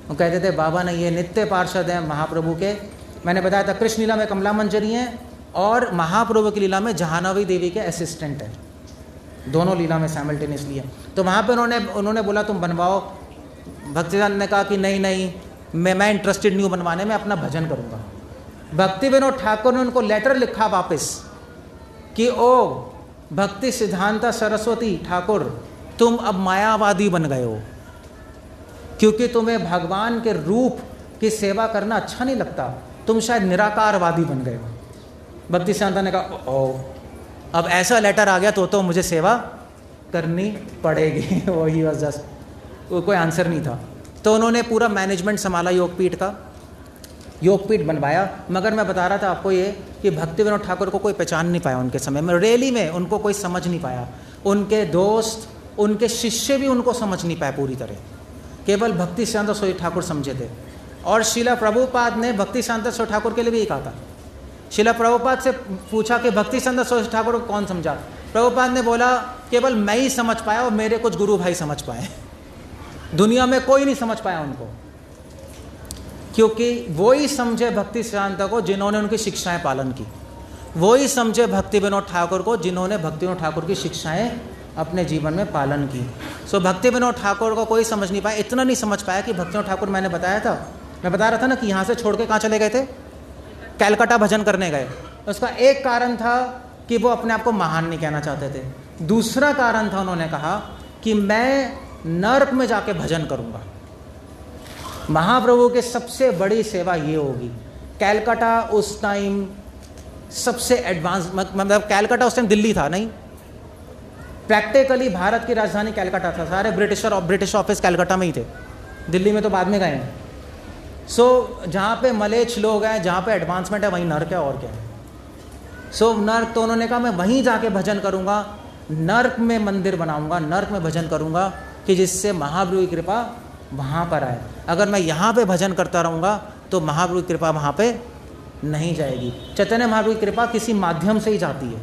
वो कहते थे बाबा नहीं, ये नित्य पार्षद हैं महाप्रभु के। मैंने बताया था कृष्ण लीला में कमला मंजरी हैं और महाप्रभु की लीला में जहानवी देवी के असिस्टेंट हैं, दोनों लीला में साइमल्टेनियसली है। तो वहाँ पे उन्होंने बोला तुम बनवाओ। भक्तिसिद्धांत ने कहा कि नहीं मैं इंटरेस्टेड नहीं हूँ बनवाने में, अपना भजन करूँगा। भक्तिविनोद ठाकुर ने उनको लेटर लिखा वापस कि ओ भक्ति सिद्धांत सरस्वती ठाकुर, तुम अब मायावादी बन गए हो, क्योंकि तुम्हें भगवान के रूप की सेवा करना अच्छा नहीं लगता, तुम शायद निराकारवादी बन गए हो। भक्ति सिद्धांत ने कहा ओ अब ऐसा लेटर आ गया तो मुझे सेवा करनी पड़ेगी। वो ही वाज जस्ट, कोई आंसर नहीं था। तो उन्होंने पूरा मैनेजमेंट संभाला योगपीठ का, योगपीठ बनवाया। मगर मैं बता रहा था आपको ये कि भक्तिविनोद ठाकुर को कोई पहचान नहीं पाया उनके समय में, रैली में उनको कोई समझ नहीं पाया। उनके दोस्त, उनके शिष्य भी उनको समझ नहीं पाए पूरी तरह, केवल भक्ति सिद्धांत सरस्वती ठाकुर समझे थे। और शिला प्रभुपाद ने भक्ति सिद्धांत सरस्वती ठाकुर के लिए भी कहा था। शिला प्रभुपाद से पूछा कि भक्ति सिद्धांत सरस्वती ठाकुर को कौन समझा? प्रभुपाद ने बोला केवल मैं ही समझ पाया और मेरे कुछ गुरु भाई समझ पाए, दुनिया में कोई नहीं समझ पाया उनको, क्योंकि वो ही समझे भक्ति सिद्धांत को जिन्होंने उनकी शिक्षाएं पालन की, वो ही समझे भक्तिविनोद ठाकुर को जिन्होंने भक्तिविनोद ठाकुर की शिक्षाएं अपने जीवन में पालन की। सो भक्तिविनोद ठाकुर को कोई समझ नहीं पाया। इतना नहीं समझ पाया कि भक्तिविनोद ठाकुर, मैंने बताया था, मैं बता रहा था ना कि यहाँ से छोड़ के कहाँ चले गए थे, कैलकाटा भजन करने गए। उसका एक कारण था कि वो अपने आप को महान नहीं कहना चाहते थे। दूसरा कारण था, उन्होंने कहा कि मैं नर्क में जाके भजन करूँगा, महाप्रभु के सबसे बड़ी सेवा ये होगी। कैलकाटा उस टाइम सबसे एडवांस, मतलब कैलकाटा उस टाइम दिल्ली था नहीं, प्रैक्टिकली भारत की राजधानी कैलकाटा था। सारे ब्रिटिश ऑफिस कैलकाटा में ही थे, दिल्ली में तो बाद में गए हैं। सो जहाँ पे मलेच्छ लोग हैं, जहाँ पे एडवांसमेंट है, वहीं नर्क है और क्या है। सो नर्क, तो उन्होंने कहा मैं वहीं जाके भजन करूँगा, नर्क में मंदिर बनाऊँगा, नर्क में भजन करूँगा कि जिससे महाप्रभु की कृपा वहाँ पर आए। अगर मैं यहाँ पे भजन करता रहूँगा तो महाप्रभु की कृपा वहाँ पे नहीं जाएगी। चैतन्य महाप्रभु की कृपा किसी माध्यम से ही जाती है।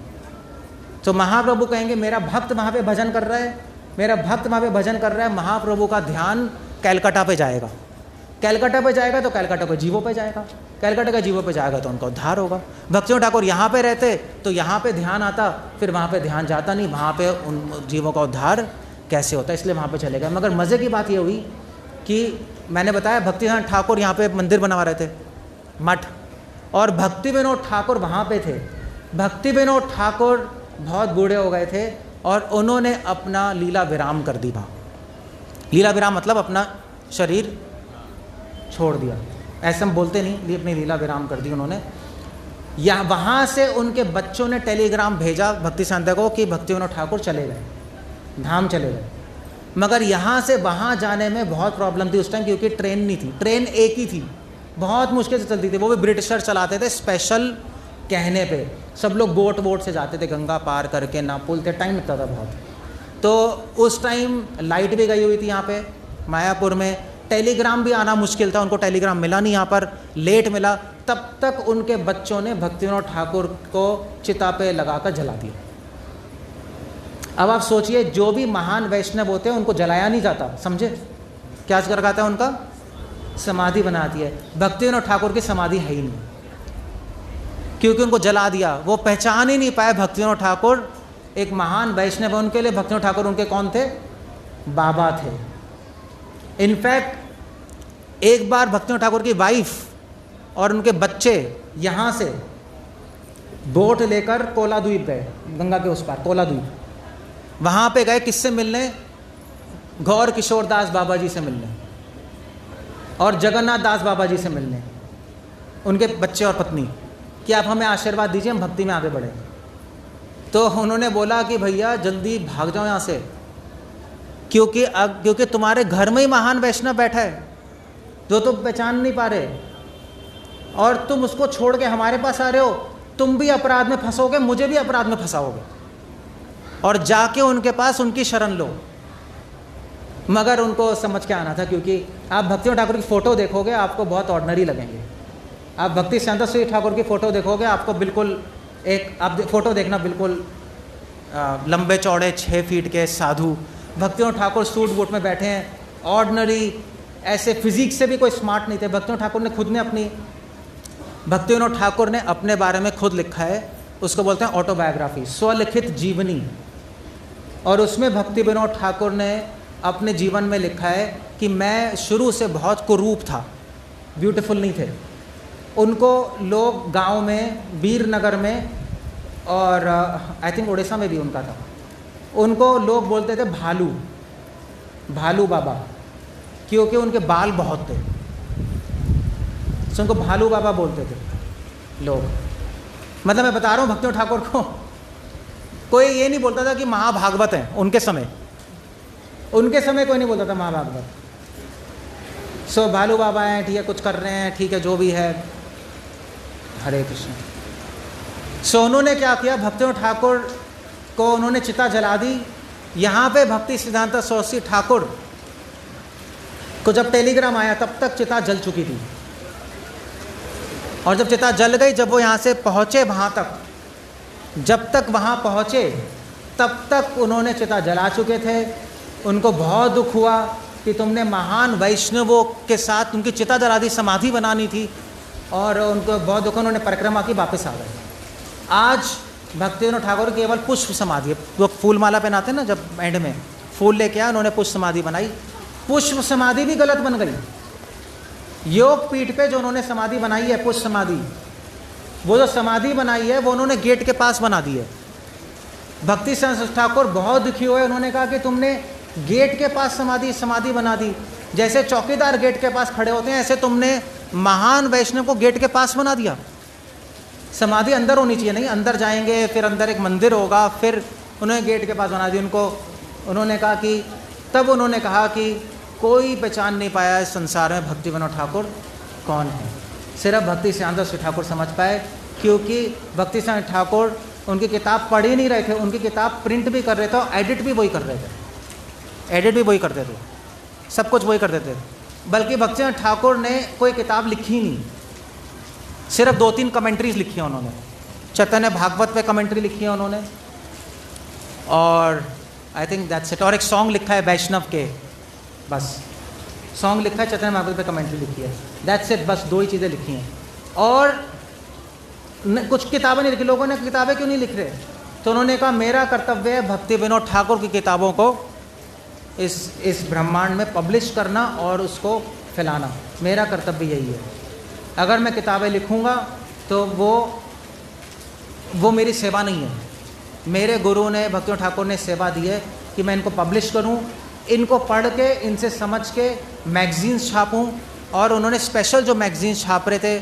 तो महाप्रभु कहेंगे मेरा भक्त वहाँ पे भजन कर रहा है, मेरा भक्त वहाँ पे भजन कर रहा है, महाप्रभु का ध्यान कैलकाटा पे जाएगा, कैलकाटा पे जाएगा तो कैलकाटा के जीवों पे जाएगा, कैलकाटा के जीवों पे जाएगा तो उनका उद्धार होगा। भक्तिविनोद ठाकुर यहाँ पे रहते तो यहाँ पे ध्यान आता, फिर वहाँ पे ध्यान जाता नहीं, वहाँ पे उन जीवों का उद्धार कैसे होता है, इसलिए वहाँ पे चले गए। मगर मज़े की बात ये हुई कि मैंने बताया भक्तिविनोद ठाकुर यहाँ पे मंदिर बनवा रहे थे, मठ, और भक्तिविनोद ठाकुर वहाँ पे थे। भक्तिविनोद ठाकुर बहुत बूढ़े हो गए थे और उन्होंने अपना लीला विराम कर दी वहाँ। लीला विराम मतलब अपना शरीर छोड़ दिया, ऐसे हम बोलते नहीं, अपनी लीला विराम कर दी उन्होंने। या वहाँ से उनके बच्चों ने टेलीग्राम भेजा भक्ति सिद्धांत को कि भक्तिविनोद ठाकुर चले गए, धाम चले गए। मगर यहाँ से वहाँ जाने में बहुत प्रॉब्लम थी उस टाइम, क्योंकि ट्रेन नहीं थी, ट्रेन एक ही थी, बहुत मुश्किल से चलती थी, वो भी ब्रिटिशर चलाते थे स्पेशल कहने पे। सब लोग बोट से जाते थे, गंगा पार करके, ना पुल थे, टाइम लगता था बहुत। तो उस टाइम लाइट भी गई हुई थी यहाँ पे मायापुर में, टेलीग्राम भी आना मुश्किल था, उनको टेलीग्राम मिला नहीं, यहाँ पर लेट मिला। तब तक उनके बच्चों ने भक्तिविनोद ठाकुर को चिता पे लगाकर जला दिया। अब आप सोचिए, जो भी महान वैष्णव होते हैं उनको जलाया नहीं जाता, समझे? क्या कर रखा है उनका? समाधि बनाती है। भक्तिविनोद ठाकुर की समाधि है ही नहीं, क्योंकि उनको जला दिया। वो पहचान ही नहीं पाए भक्तिविनोद ठाकुर एक महान वैष्णव है। उनके लिए भक्तिविनोद ठाकुर उनके कौन थे? बाबा थे। इनफैक्ट एक बार भक्तिविनोद ठाकुर की वाइफ और उनके बच्चे यहाँ से बोट लेकर कोला द्वीप गए, गंगा के उस पार कोला द्वीप। वहाँ पे गए किससे मिलने? गौर किशोर दास बाबा जी से मिलने और जगन्नाथ दास बाबा जी से मिलने, उनके बच्चे और पत्नी, कि आप हमें आशीर्वाद दीजिए, हम भक्ति में आगे बढ़ें। तो उन्होंने बोला कि भैया जल्दी भाग जाओ यहाँ से, क्योंकि तुम्हारे घर में ही महान वैष्णव बैठा है जो तुम पहचान नहीं पा रहे, और तुम उसको छोड़ के हमारे पास आ रहे हो, तुम भी अपराध में फंसोगे, मुझे भी अपराध में फंसाओगे, और जाके उनके पास उनकी शरण लो। मगर उनको समझ के आना था, क्योंकि आप भक्तिनाथ ठाकुर की फ़ोटो देखोगे आपको बहुत ऑर्डिनरी लगेंगे। आप भक्ति शांता श्री ठाकुर की फ़ोटो देखोगे आपको बिल्कुल आप फ़ोटो देखना, बिल्कुल लंबे चौड़े 6 फीट के साधु भक्तिनाथ ठाकुर सूट बूट में बैठे हैं, ऑर्डिनरी, ऐसे फिजिक्स से भी कोई स्मार्ट नहीं थे। भक्तिनाथ ठाकुर ने अपने बारे में खुद लिखा है, उसको बोलते हैं ऑटोबायोग्राफी, स्वलिखित जीवनी। और उसमें भक्ति विनोद ठाकुर ने अपने जीवन में लिखा है कि मैं शुरू से बहुत कुरूप था, ब्यूटीफुल नहीं थे। उनको लोग गांव में, वीरनगर में और आई थिंक उड़ीसा में भी उनका था, उनको लोग बोलते थे भालू बाबा, क्योंकि उनके बाल बहुत थे, तो उनको भालू बाबा बोलते थे लोग। मतलब मैं बता रहा हूँ भक्तिनाथ ठाकुर को कोई ये नहीं बोलता था कि महाभागवत है। उनके समय कोई नहीं बोलता था महाभागवत। सो भालू बाबा हैं, ठीक है, कुछ कर रहे हैं, ठीक है, जो भी है, हरे कृष्ण। सो उन्होंने क्या किया, भक्तिनाथ ठाकुर को उन्होंने चिता जला दी। यहाँ पे भक्ति सिद्धांत सरस्वती ठाकुर को जब टेलीग्राम आया तब तक चिता जल चुकी थी, और जब चिता जल गई, जब वो यहाँ से पहुँचे वहाँ तक, जब तक वहाँ पहुँचे तब तक उन्होंने चिता जला चुके थे। उनको बहुत दुख हुआ कि तुमने महान वैष्णवों के साथ उनकी चिता जला दी, समाधि बनानी थी, और उनको बहुत दुख, उन्होंने परिक्रमा की, वापस आ गए। आज भक्तिनाथ ठाकुर केवल पुष्प समाधि, वो फूल माला पहनाते हैं ना, जब एंड में फूल लेके आए, उन्होंने पुष्प समाधि बनाई। पुष्प समाधि भी गलत बन गई। योग पीठ पे जो उन्होंने समाधि बनाई है, पुष्प समाधि, वो जो समाधि बनाई है वो उन्होंने गेट के पास बना दी है। भक्ति सिद्धांत ठाकुर बहुत दुखी हुए, उन्होंने कहा कि तुमने गेट के पास समाधि बना दी, जैसे चौकीदार गेट के पास खड़े होते हैं, ऐसे तुमने महान वैष्णव को गेट के पास बना दिया। समाधि अंदर होनी चाहिए, नहीं अंदर जाएंगे, फिर अंदर एक मंदिर होगा, फिर उन्होंने गेट के पास बना दी उनको। उन्होंने कहा कि तब उन्होंने कहा कि कोई पहचान नहीं पाया इस संसार में भक्ति विनोद ठाकुर कौन है, सिर्फ भक्ति सिद्धांत श्री ठाकुर समझ पाए, क्योंकि भक्ति सिद्धांत ठाकुर उनकी किताब पढ़ ही नहीं रहे थे, उनकी किताब प्रिंट भी कर रहे थे और एडिट भी वही कर रहे थे, सब कुछ वही करते थे। बल्कि भक्ति सिद्धांत ठाकुर ने कोई किताब लिखी नहीं, सिर्फ 2-3 कमेंट्रीज लिखी हैं उन्होंने। चैतन्य भागवत पे कमेंट्री लिखी है उन्होंने, और आई थिंक दैट्स इट। और एक सॉन्ग लिखा है वैष्णव के, बस सॉन्ग लिखा है, चैतन्य भागवत पे कमेंट्री लिखी है, दैट्स इट। बस 2 ही चीज़ें लिखी हैं, और कुछ किताबें नहीं लिखी। लोगों ने किताबें क्यों नहीं लिख रहे, तो उन्होंने कहा मेरा कर्तव्य है भक्ति विनोद ठाकुर की किताबों को इस ब्रह्मांड में पब्लिश करना और उसको फैलाना, मेरा कर्तव्य यही है। अगर मैं किताबें लिखूँगा तो वो मेरी सेवा नहीं है। मेरे गुरु ने, भक्ति विनोद ठाकुर ने सेवा दी है कि मैं इनको पब्लिश करूं, इनको पढ़ के, इनसे समझ के मैगजीन्स छापूं। और उन्होंने स्पेशल जो मैगजीन्स छाप रहे थे,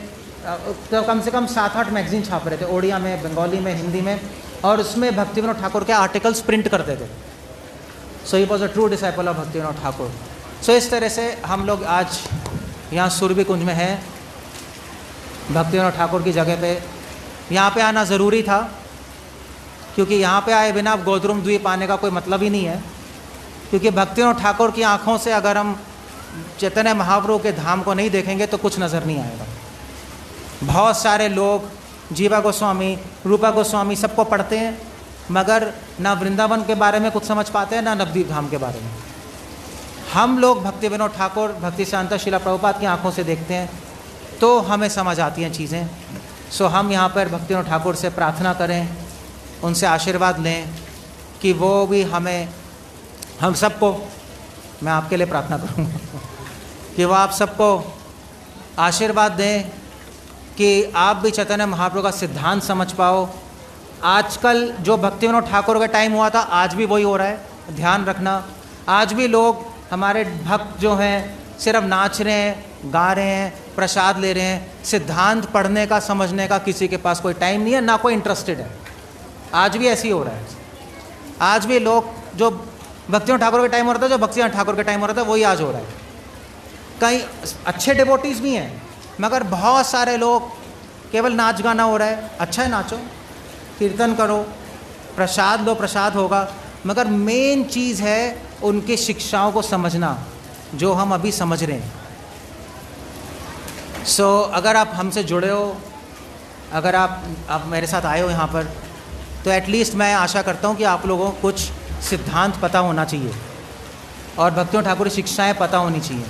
तो कम से कम 7-8 मैगजीन छाप रहे थे, ओडिया में, बंगाली में, हिंदी में, और उसमें भक्ति विनोद ठाकुर के आर्टिकल्स प्रिंट करते थे। So he was a true disciple of Bhakti Vinod Thakur. सो इस तरह से हम लोग आज यहाँ सुरभि कुंज में हैं, भक्ति विनोद ठाकुर की जगह पे। यहाँ पे आना ज़रूरी था, क्योंकि यहाँ पे आए बिना गोद्रुम द्वीप आने का कोई मतलब ही नहीं है, क्योंकि भक्ति विनोद ठाकुर की आँखों से अगर हम चैतन्य महाप्रभु के धाम को नहीं देखेंगे तो कुछ नज़र नहीं आएगा। बहुत सारे लोग जीवा गोस्वामी, रूपा गोस्वामी सबको पढ़ते हैं, मगर ना वृंदावन के बारे में कुछ समझ पाते हैं, ना नवद्वीप धाम के बारे में। हम लोग भक्ति विनोद ठाकुर, भक्ति सिद्धांत श्रील प्रभुपाद की आँखों से देखते हैं तो हमें समझ आती हैं चीज़ें। सो हम यहाँ पर भक्ति विनोद ठाकुर से प्रार्थना करें, उनसे आशीर्वाद लें कि वो भी हमें, हम सबको, मैं आपके लिए प्रार्थना करूँगा कि वो आप सबको आशीर्वाद दें कि आप भी चैतन्य महाप्रभु का सिद्धांत समझ पाओ। आजकल जो भक्ति विनोद ठाकुर का टाइम हुआ था, आज भी वही हो रहा है, ध्यान रखना। आज भी लोग हमारे भक्त जो हैं सिर्फ नाच रहे हैं, गा रहे हैं, प्रसाद ले रहे हैं, सिद्धांत पढ़ने का समझने का किसी के पास कोई टाइम नहीं है, ना कोई इंटरेस्टेड है। आज भी ऐसे ही हो रहा है। आज भी लोग जो भक्ति विनोद ठाकुर के टाइम हो रहा था, जो भक्ति विनोद ठाकुर के टाइम हो रहा था, वही आज हो रहा है। कई अच्छे डिवोटीज भी हैं, मगर बहुत सारे लोग केवल नाच गाना हो रहा है। अच्छा है, नाचो, कीर्तन करो, प्रसाद लो, प्रसाद होगा, मगर मेन चीज़ है उनकी शिक्षाओं को समझना, जो हम अभी समझ रहे हैं। अगर आप हमसे जुड़े हो, अगर आप मेरे साथ आए हो यहाँ पर, तो एटलीस्ट मैं आशा करता हूँ कि आप लोगों को कुछ सिद्धांत पता होना चाहिए और भक्तियों ठाकुर की शिक्षाएं पता होनी चाहिए,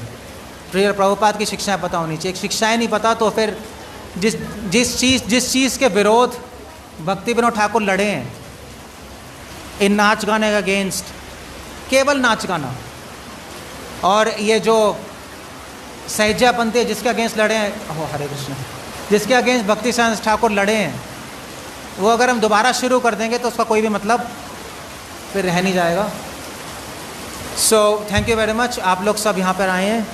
श्रील प्रभुपाद की शिक्षाएं पता होनी चाहिए। शिक्षाएं नहीं पता तो फिर जिस चीज़ के विरोध भक्ति विनोद ठाकुर लड़े हैं, इन नाच गाने के अगेंस्ट, केवल नाच गाना, और ये जो सहजापंथी है जिसके अगेंस्ट लड़े हैं, ओह हरे कृष्ण, जिसके अगेंस्ट भक्ति साहब ठाकुर लड़े हैं, वो अगर हम दोबारा शुरू कर देंगे तो उसका कोई भी मतलब फिर रह नहीं जाएगा। So thank you very much, आप लोग सब यहाँ पर आए हैं।